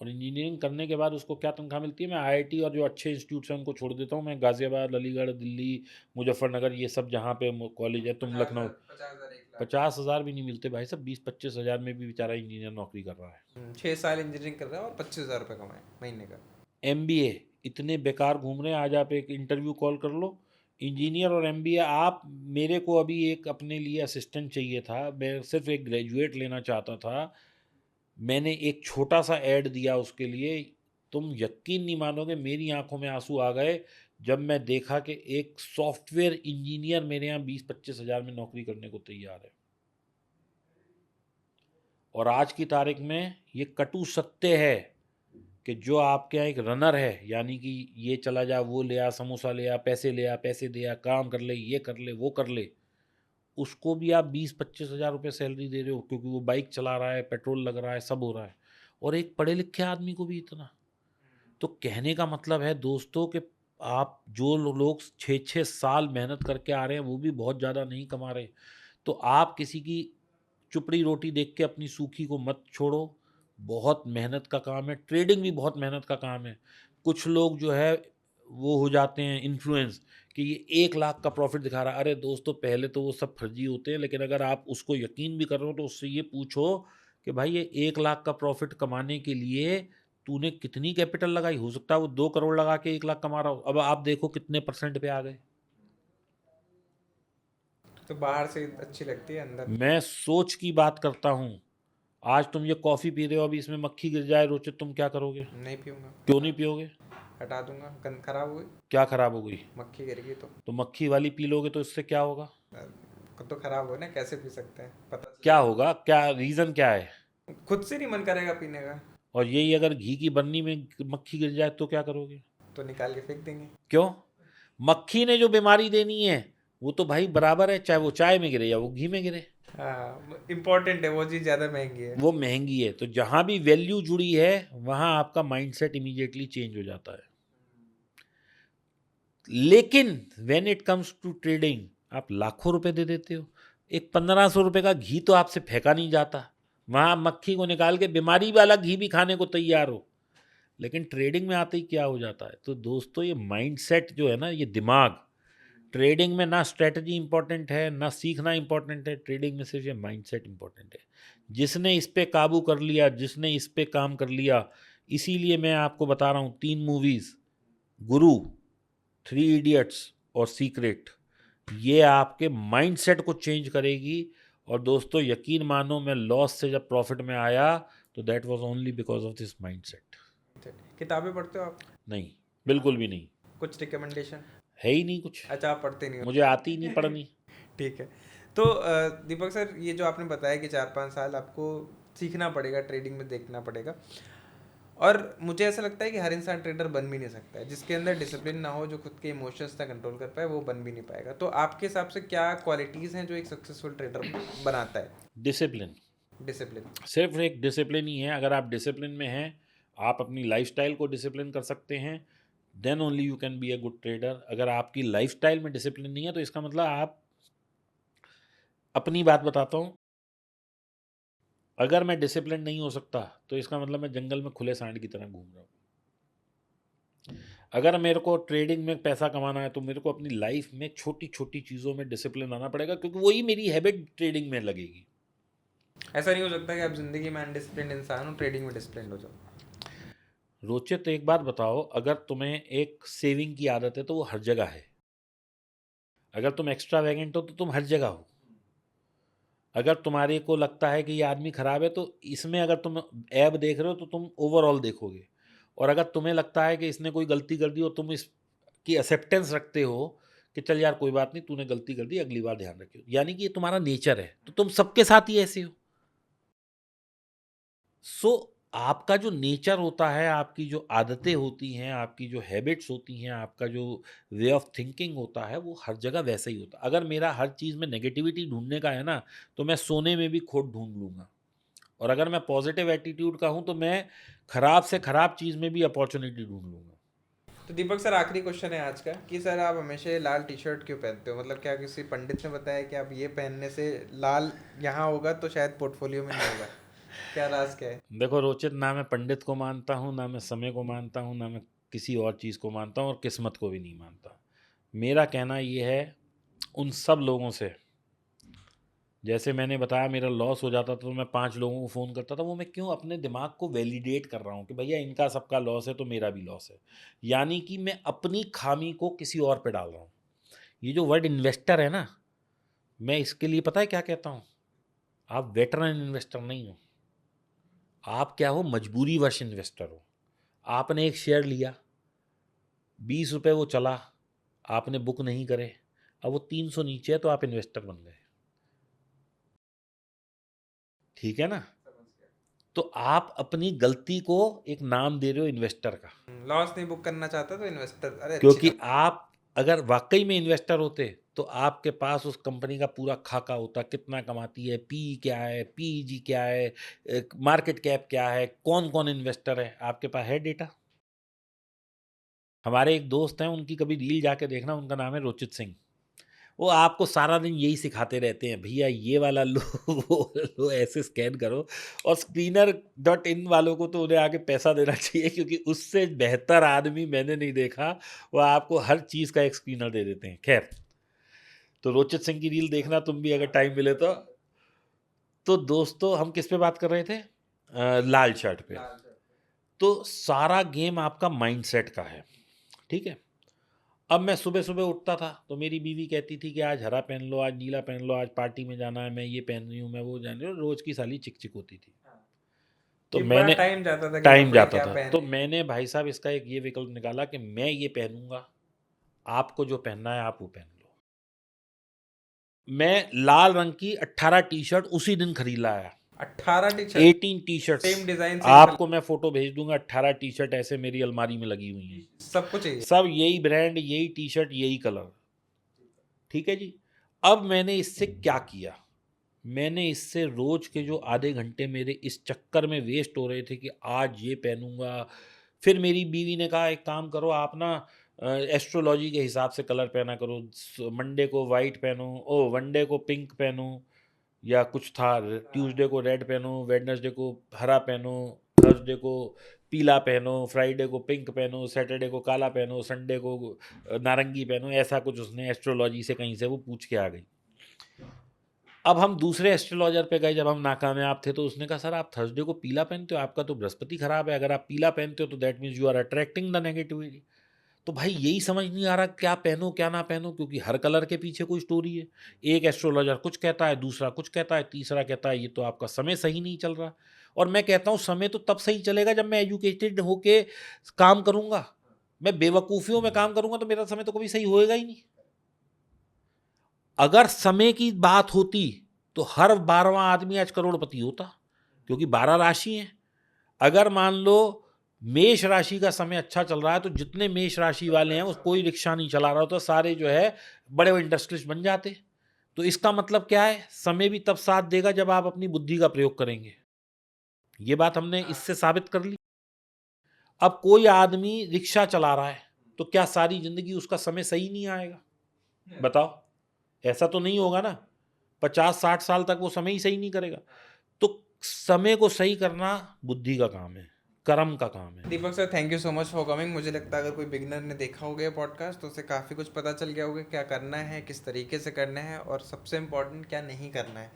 और इंजीनियरिंग करने के बाद उसको क्या तनख्वाह मिलती है? मैं आईआईटी और जो अच्छे इंस्टीट्यूट्स हैं उनको छोड़ देता हूँ, मैं गाज़ियाबाद, अलीगढ़, दिल्ली, मुजफ्फरनगर, ये सब जहाँ पे कॉलेज है, तुम लखनऊ, 50,000 भी नहीं मिलते भाई साहब, 20-25 हज़ार में भी बेचारा इंजीनियर नौकरी कर रहा है। 6 साल इंजीनियरिंग कर रहा है और 25,000 रुपये कमाए महीने का। एमबीए इतने बेकार घूम रहे हैं, आज आप एक इंटरव्यू कॉल कर लो, इंजीनियर और एमबीए। आप, मेरे को अभी एक अपने लिए असिस्टेंट चाहिए था, मैं सिर्फ एक ग्रेजुएट लेना चाहता था, मैंने एक छोटा सा ऐड दिया उसके लिए, तुम यकीन नहीं मानोगे, मेरी आंखों में आंसू आ गए जब मैं देखा कि एक सॉफ्टवेयर इंजीनियर मेरे यहाँ 20-25 हज़ार में नौकरी करने को तैयार है। और आज की तारीख में ये कटु सत्य है कि जो आपके यहाँ एक रनर है, यानी कि ये चला जा, वो ले आ, समोसा ले आ, पैसे ले आ, पैसे दे आ, काम कर ले, ये कर ले, वो कर ले, उसको भी आप 20-25 हज़ार रुपये सैलरी दे रहे हो, क्योंकि वो बाइक चला रहा है, पेट्रोल लग रहा है, सब हो रहा है, और एक पढ़े लिखे आदमी को भी इतना। तो कहने का मतलब है दोस्तों कि आप, जो लोग 6-6 साल मेहनत करके आ रहे हैं वो भी बहुत ज़्यादा नहीं कमा रहे। तो आप किसी की चुपड़ी रोटी देख के अपनी सूखी को मत छोड़ो, बहुत मेहनत का काम है, ट्रेडिंग भी बहुत मेहनत का काम है। कुछ लोग जो है वो हो जाते हैं इन्फ्लुएंस कि ये 1 लाख का प्रॉफिट दिखा रहा है। अरे दोस्तों, पहले तो वो सब फर्जी होते हैं, लेकिन अगर आप उसको यकीन भी कर रहे हो तो उससे ये पूछो कि भाई ये 1 लाख का प्रॉफिट कमाने के लिए तूने कितनी कैपिटल लगाई? हो सकता है वो 2 करोड़ लगा के 1 लाख कमा रहा हो। अब आप देखो कितने परसेंट पे आ गए। तो बाहर से अच्छी लगती है, अंदर मैं सोच की बात करता हूँ। आज तुम ये कॉफ़ी पी रहे हो, अभी इसमें मक्खी गिर जाए रोचित, तुम क्या करोगे? नहीं पीऊंगा। क्यों नहीं पियोगे? हटा दूंगा, गंद खराब हो गई, क्या खराब हो गई? मक्खी गिर गई तो मक्खी वाली पी लोगे तो इससे क्या होगा? तो खराब हो ना, कैसे पी सकते हैं, पता क्या होगा? क्या रीज़न क्या है? खुद से नहीं मन करेगा पीने का, और यही अगर घी की बर्नी में मक्खी गिर जाए तो क्या करोगे? तो निकाल के फेंक देंगे। क्यों? मक्खी ने जो बीमारी देनी है वो तो भाई बराबर है, चाहे वो चाय में गिरे या वो घी में गिरे। हाँ, इम्पोर्टेंट है, वो चीज़ ज़्यादा महंगी है। वो महंगी है, तो जहाँ भी वैल्यू जुड़ी है वहाँ आपका माइंडसेट इमीडिएटली चेंज हो जाता है। लेकिन when it comes to trading, आप लाखों रुपए दे देते हो, एक 1500 रुपये का घी तो आपसे फेंका नहीं जाता, वहाँ आप मक्खी को निकाल के बीमारी वाला घी भी खाने को तैयार हो। लेकिन ट्रेडिंग में आते ही क्या हो जाता है? तो दोस्तों, ये माइंडसेट जो है ना, ये दिमाग, ट्रेडिंग में ना स्ट्रेटजी इंपॉर्टेंट है ना सीखना इंपॉर्टेंट है, ट्रेडिंग में सिर्फ ये माइंडसेट इंपॉर्टेंट है। जिसने इस पे काबू कर लिया, जिसने इस पे काम कर लिया, इसीलिए मैं आपको बता रहा हूँ 3 मूवीज़, गुरु, 3 इडियट्स और सीक्रेट, ये आपके माइंडसेट को चेंज करेगी और दोस्तों यकीन मानो, मैं लॉस से जब प्रॉफिट में आया तो that was only because of this mindset. किताबें पढ़ते हो आप? नहीं, बिल्कुल भी नहीं, कुछ रिकमेंडेशन? है ही नहीं कुछ, अच्छा, आप पढ़ते नहीं हो। मुझे आती ही नहीं पढ़नी। ठीक है। तो दीपक सर, ये जो आपने बताया कि 4-5 साल आपको सीखना पड़ेगा, ट्रेडिंग में देखना पड़ेगा, और मुझे ऐसा लगता है कि हर इंसान ट्रेडर बन भी नहीं सकता है। जिसके अंदर डिसिप्लिन ना हो, जो खुद के इमोशंस ना कंट्रोल कर पाए, वो बन भी नहीं पाएगा। तो आपके हिसाब से क्या क्वालिटीज़ हैं जो एक सक्सेसफुल ट्रेडर बनाता है? Discipline, discipline. सिर्फ एक डिसिप्लिन ही है। अगर आप डिसिप्लिन में हैं, आप अपनी लाइफस्टाइल को डिसिप्लिन कर सकते हैं, then only you can be a good trader. अगर आपकी लाइफस्टाइल में डिसिप्लिन नहीं है तो इसका मतलब आप, अपनी बात बताता हूँ, अगर मैं डिसिप्लिन नहीं हो सकता तो इसका मतलब मैं जंगल में खुले सांड की तरह घूम रहा हूँ। अगर मेरे को ट्रेडिंग में पैसा कमाना है तो मेरे को अपनी लाइफ में छोटी छोटी चीज़ों में डिसिप्लिन आना पड़ेगा, क्योंकि वही मेरी हैबिट ट्रेडिंग में लगेगी। ऐसा नहीं हो सकता कि आप जिंदगी में अनडिसिप्लिन इंसान हो, ट्रेडिंग में डिसिप्लिन हो जाओ? रोचित, एक बात बताओ, अगर तुम्हें एक सेविंग की आदत है तो वो हर जगह है। अगर तुम एक्स्ट्रा वैगेंट हो तो तुम हर जगह हो। अगर तुम्हारे को लगता है कि ये आदमी खराब है तो इसमें अगर तुम ऐब देख रहे हो तो तुम ओवरऑल देखोगे। और अगर तुम्हें लगता है कि इसने कोई गलती कर दी और तुम इसकी एक्सेप्टेंस रखते हो कि चल यार कोई बात नहीं, तूने गलती कर दी, अगली बार ध्यान रखियो, यानी कि ये तुम्हारा नेचर है, तो तुम सबके साथ ही ऐसे हो। सो आपका जो नेचर होता है, आपकी जो आदतें होती हैं, आपकी जो हैबिट्स होती हैं, आपका जो वे ऑफ थिंकिंग होता है, वो हर जगह वैसे ही होता है। अगर मेरा हर चीज़ में नेगेटिविटी ढूंढने का है ना, तो मैं सोने में भी खोट ढूंढ लूँगा। और अगर मैं पॉजिटिव एटीट्यूड का हूँ तो मैं खराब से खराब चीज़ में भी अपॉर्चुनिटी ढूंढ लूँगा। तो दीपक सर, आखिरी क्वेश्चन है आज का कि सर आप हमेशा ये लाल टी शर्ट क्यों पहनते हो? मतलब क्या किसी पंडित ने बताया कि आप ये पहनने से लाल यहाँ होगा तो शायद पोर्टफोलियो में नहीं होगा? क्या राज क्या है? देखो रोचित, ना मैं पंडित को मानता हूँ, ना मैं समय को मानता हूँ, ना मैं किसी और चीज़ को मानता हूँ, और किस्मत को भी नहीं मानता। मेरा कहना ये है उन सब लोगों से, जैसे मैंने बताया मेरा लॉस हो जाता था तो मैं 5 लोगों को फ़ोन करता था, वो मैं क्यों अपने दिमाग को वैलिडेट कर रहा हूँ कि भैया इनका सबका लॉस है तो मेरा भी लॉस है। यानी कि मैं अपनी खामी को किसी और पे डाल रहा हूँ। ये जो वर्ड इन्वेस्टर है ना, मैं इसके लिए पता है क्या कहता हूँ? आप वेटरन इन्वेस्टर नहीं हो, आप क्या हो, मजबूरीवश इन्वेस्टर हो। आपने एक शेयर लिया, 20 रुपये वो चला, आपने बुक नहीं करे, अब वो 300 नीचे है तो आप इन्वेस्टर बन गए। ठीक है ना? तो आप अपनी गलती को एक नाम दे रहे हो इन्वेस्टर का। लॉस नहीं बुक करना चाहता तो इन्वेस्टर, अरे अच्छी क्योंकि बात। आप अगर वाकई में इन्वेस्टर होते तो आपके पास उस कंपनी का पूरा खाका होता, कितना कमाती है, पी क्या है, पीईजी क्या है, मार्केट कैप क्या है, कौन कौन इन्वेस्टर है, आपके पास है डेटा। हमारे एक दोस्त हैं, उनकी कभी रील जाके देखना, उनका नाम है रोचित सिंह। वो आपको सारा दिन यही सिखाते रहते हैं, भैया ये वाला लो वो लो, ऐसे स्कैन करो। और स्क्रीनर.इन वालों को तो उन्हें आगे पैसा देना चाहिए, क्योंकि उससे बेहतर आदमी मैंने नहीं देखा। वो आपको हर चीज़ का एक स्क्रीनर दे देते हैं। खैर, तो रोचित सिंह की रील देखना तुम भी, अगर टाइम मिले तो। दोस्तों हम किस पे बात कर रहे थे? लाल शर्ट पे। तो सारा गेम आपका माइंडसेट का है, ठीक है। अब मैं सुबह सुबह उठता था तो मेरी बीवी कहती थी कि आज हरा पहन लो, आज नीला पहन लो, आज पार्टी में जाना है, मैं ये पहन रही हूँ, मैं वो जान रही हूँ, रोज की साली चिक चिक होती थी। तो कि बड़ा मैंने टाइम जाता था कि टाइम कपड़े जाता क्या था, तो पहने। मैंने भाई साहब इसका एक ये विकल्प निकाला कि मैं ये पहनूंगा, आपको जो पहनना है आप वो पहन लो। मैं लाल रंग की 18 टी शर्ट उसी दिन खरीद लाया। 18 T shirt? 18 T shirts, same design, same colour? आपको मैं फोटो भेज दूंगा। 18 टी शर्ट ऐसे मेरी अलमारी में लगी हुई हैं, सबको चाहिए? सब यही ब्रांड, यही टी शर्ट, यही कलर। ठीक है जी। अब मैंने इससे क्या किया? मैंने इससे रोज के जो आधे घंटे मेरे इस चक्कर में वेस्ट हो रहे थे कि आज ये पहनूंगा, फिर मेरी बीवी ने कहा एक काम करो आप ना, एस्ट्रोलॉजी के हिसाब से कलर पहना करो, मंडे को वाइट पहनो, ओ वनडे को पिंक पहनो, या कुछ था, ट्यूसडे को रेड पहनो, वेडनेसडे को हरा पहनो, थर्सडे को पीला पहनो, फ्राइडे को पिंक पहनो, सैटरडे को काला पहनो, संडे को नारंगी पहनो, ऐसा कुछ उसने एस्ट्रोलॉजी से कहीं से वो पूछ के आ गई। अब हम दूसरे एस्ट्रोलॉजर पे गए, जब हम नाकामयाब थे, तो उसने कहा सर आप थर्सडे को पीला पहनते हो, आपका तो बृहस्पति खराब है, अगर आप पीला पहनते हो तो that means you are attracting the negativity. तो भाई यही समझ नहीं आ रहा क्या पहनो क्या ना पहनो, क्योंकि हर कलर के पीछे कोई स्टोरी है। एक एस्ट्रोलॉजर कुछ कहता है, दूसरा कुछ कहता है, तीसरा कहता है ये तो आपका समय सही नहीं चल रहा। और मैं कहता हूँ समय तो तब सही चलेगा जब मैं एजुकेटेड होके काम करूँगा। मैं बेवकूफ़ियों में काम करूँगा तो मेरा समय तो कभी सही होएगा ही नहीं। अगर समय की बात होती तो हर 12वां आदमी आज करोड़पति होता, क्योंकि 12 राशि हैं। अगर मान लो मेष राशि का समय अच्छा चल रहा है तो जितने मेष राशि वाले हैं उस कोई रिक्शा नहीं चला रहा होता, सारे जो है बड़े बड़े इंडस्ट्रियलिस्ट बन जाते। तो इसका मतलब क्या है, समय भी तब साथ देगा जब आप अपनी बुद्धि का प्रयोग करेंगे। ये बात हमने इससे साबित कर ली। अब कोई आदमी रिक्शा चला रहा है तो क्या सारी जिंदगी उसका समय सही नहीं आएगा? बताओ, ऐसा तो नहीं होगा ना। 50-60 साल तक वो समय ही सही नहीं करेगा। तो समय को सही करना बुद्धि का काम है, कर्म का काम है। Deepak sir, thank you so much for coming. मुझे लगता है अगर कोई बिगनर ने देखा होगा ये पॉडकास्ट तो उसे काफ़ी कुछ पता चल गया होगा क्या करना है, किस तरीके से करना है, और सबसे इम्पोर्टेंट क्या नहीं करना है।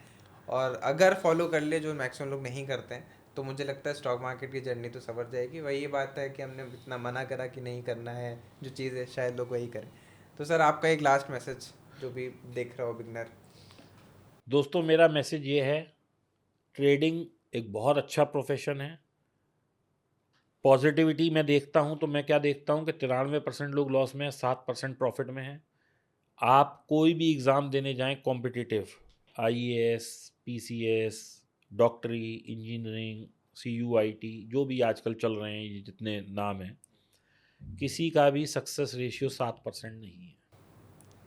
और अगर फॉलो कर ले, जो मैक्सिमम लोग नहीं करते हैं, तो मुझे लगता है स्टॉक मार्केट की जर्नी तो सवर जाएगी। वही ये बात है कि हमने इतना मना करा कि नहीं करना है जो चीज़ है, शायद लोग वही करें। तो सर, आपका एक लास्ट मैसेज जो भी देख रहा हो बिगनर। दोस्तों, मेरा मैसेज ये है, ट्रेडिंग एक बहुत अच्छा प्रोफेशन है। पॉजिटिविटी मैं देखता हूँ तो मैं क्या देखता हूँ कि 93% लोग लॉस में है, 7% प्रॉफिट में है। आप कोई भी एग्ज़ाम देने जाएं कॉम्पिटिटिव, आईएएस, पीसीएस, डॉक्टरी, इंजीनियरिंग, सीयूआईटी, जो भी आजकल चल रहे हैं, ये जितने नाम हैं, किसी का भी सक्सेस रेशियो 7% नहीं है।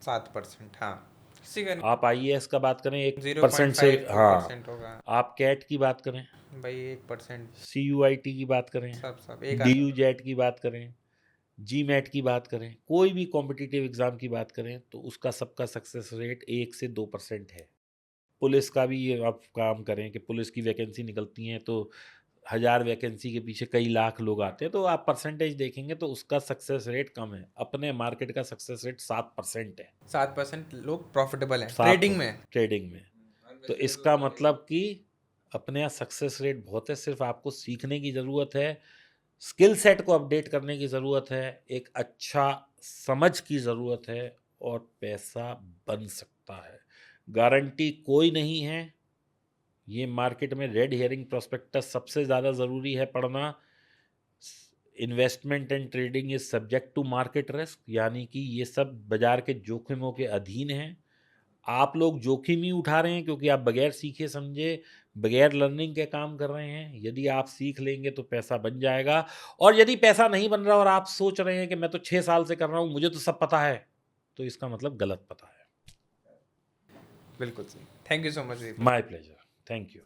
7%, हाँ, किसी का आप आईएएस का बात करें 1% से, 0.5-2% हाँ, होगा आप कैट की बात करें, भाई, 1%। सीयूआईटी की बात करें, सब एक डीयू आधा। जेट की बात करें, जी मैट की बात करें, कोई भी कॉम्पिटिटिव एग्ज़ाम की बात करें, तो उसका सबका सक्सेस रेट 1 से 2% है। पुलिस का भी ये आप काम करें कि पुलिस की वैकेंसी निकलती हैं तो 1000 वैकेंसी के पीछे कई लाख लोग आते हैं, तो आप परसेंटेज देखेंगे तो उसका सक्सेस रेट कम है। अपने मार्केट का सक्सेस रेट 7% है। 7% लोग प्रॉफिटेबल हैं सात ट्रेडिंग में। ट्रेडिंग में। तो इसका मतलब कि अपने यहाँ सक्सेस रेट बहुत है, सिर्फ आपको सीखने की ज़रूरत है, स्किल सेट को अपडेट करने की ज़रूरत है, एक अच्छा समझ की ज़रूरत है, और पैसा बन सकता है। गारंटी कोई नहीं है। ये मार्केट में रेड हेयरिंग प्रोस्पेक्टस सबसे ज़्यादा ज़रूरी है पढ़ना। Investment and trading is subject to market risk, यानी कि ये सब बाजार के जोखिमों के अधीन हैं। आप लोग जोखिम ही उठा रहे हैं क्योंकि आप बगैर सीखे समझे, बगैर लर्निंग के काम कर रहे हैं। यदि आप सीख लेंगे तो पैसा बन जाएगा। और यदि पैसा नहीं बन रहा और आप सोच रहे हैं कि मैं तो 6 साल से कर रहा हूँ, मुझे तो सब पता है, तो इसका मतलब गलत पता है। बिल्कुल सही। Thank you so much Deepak. My pleasure. Thank you.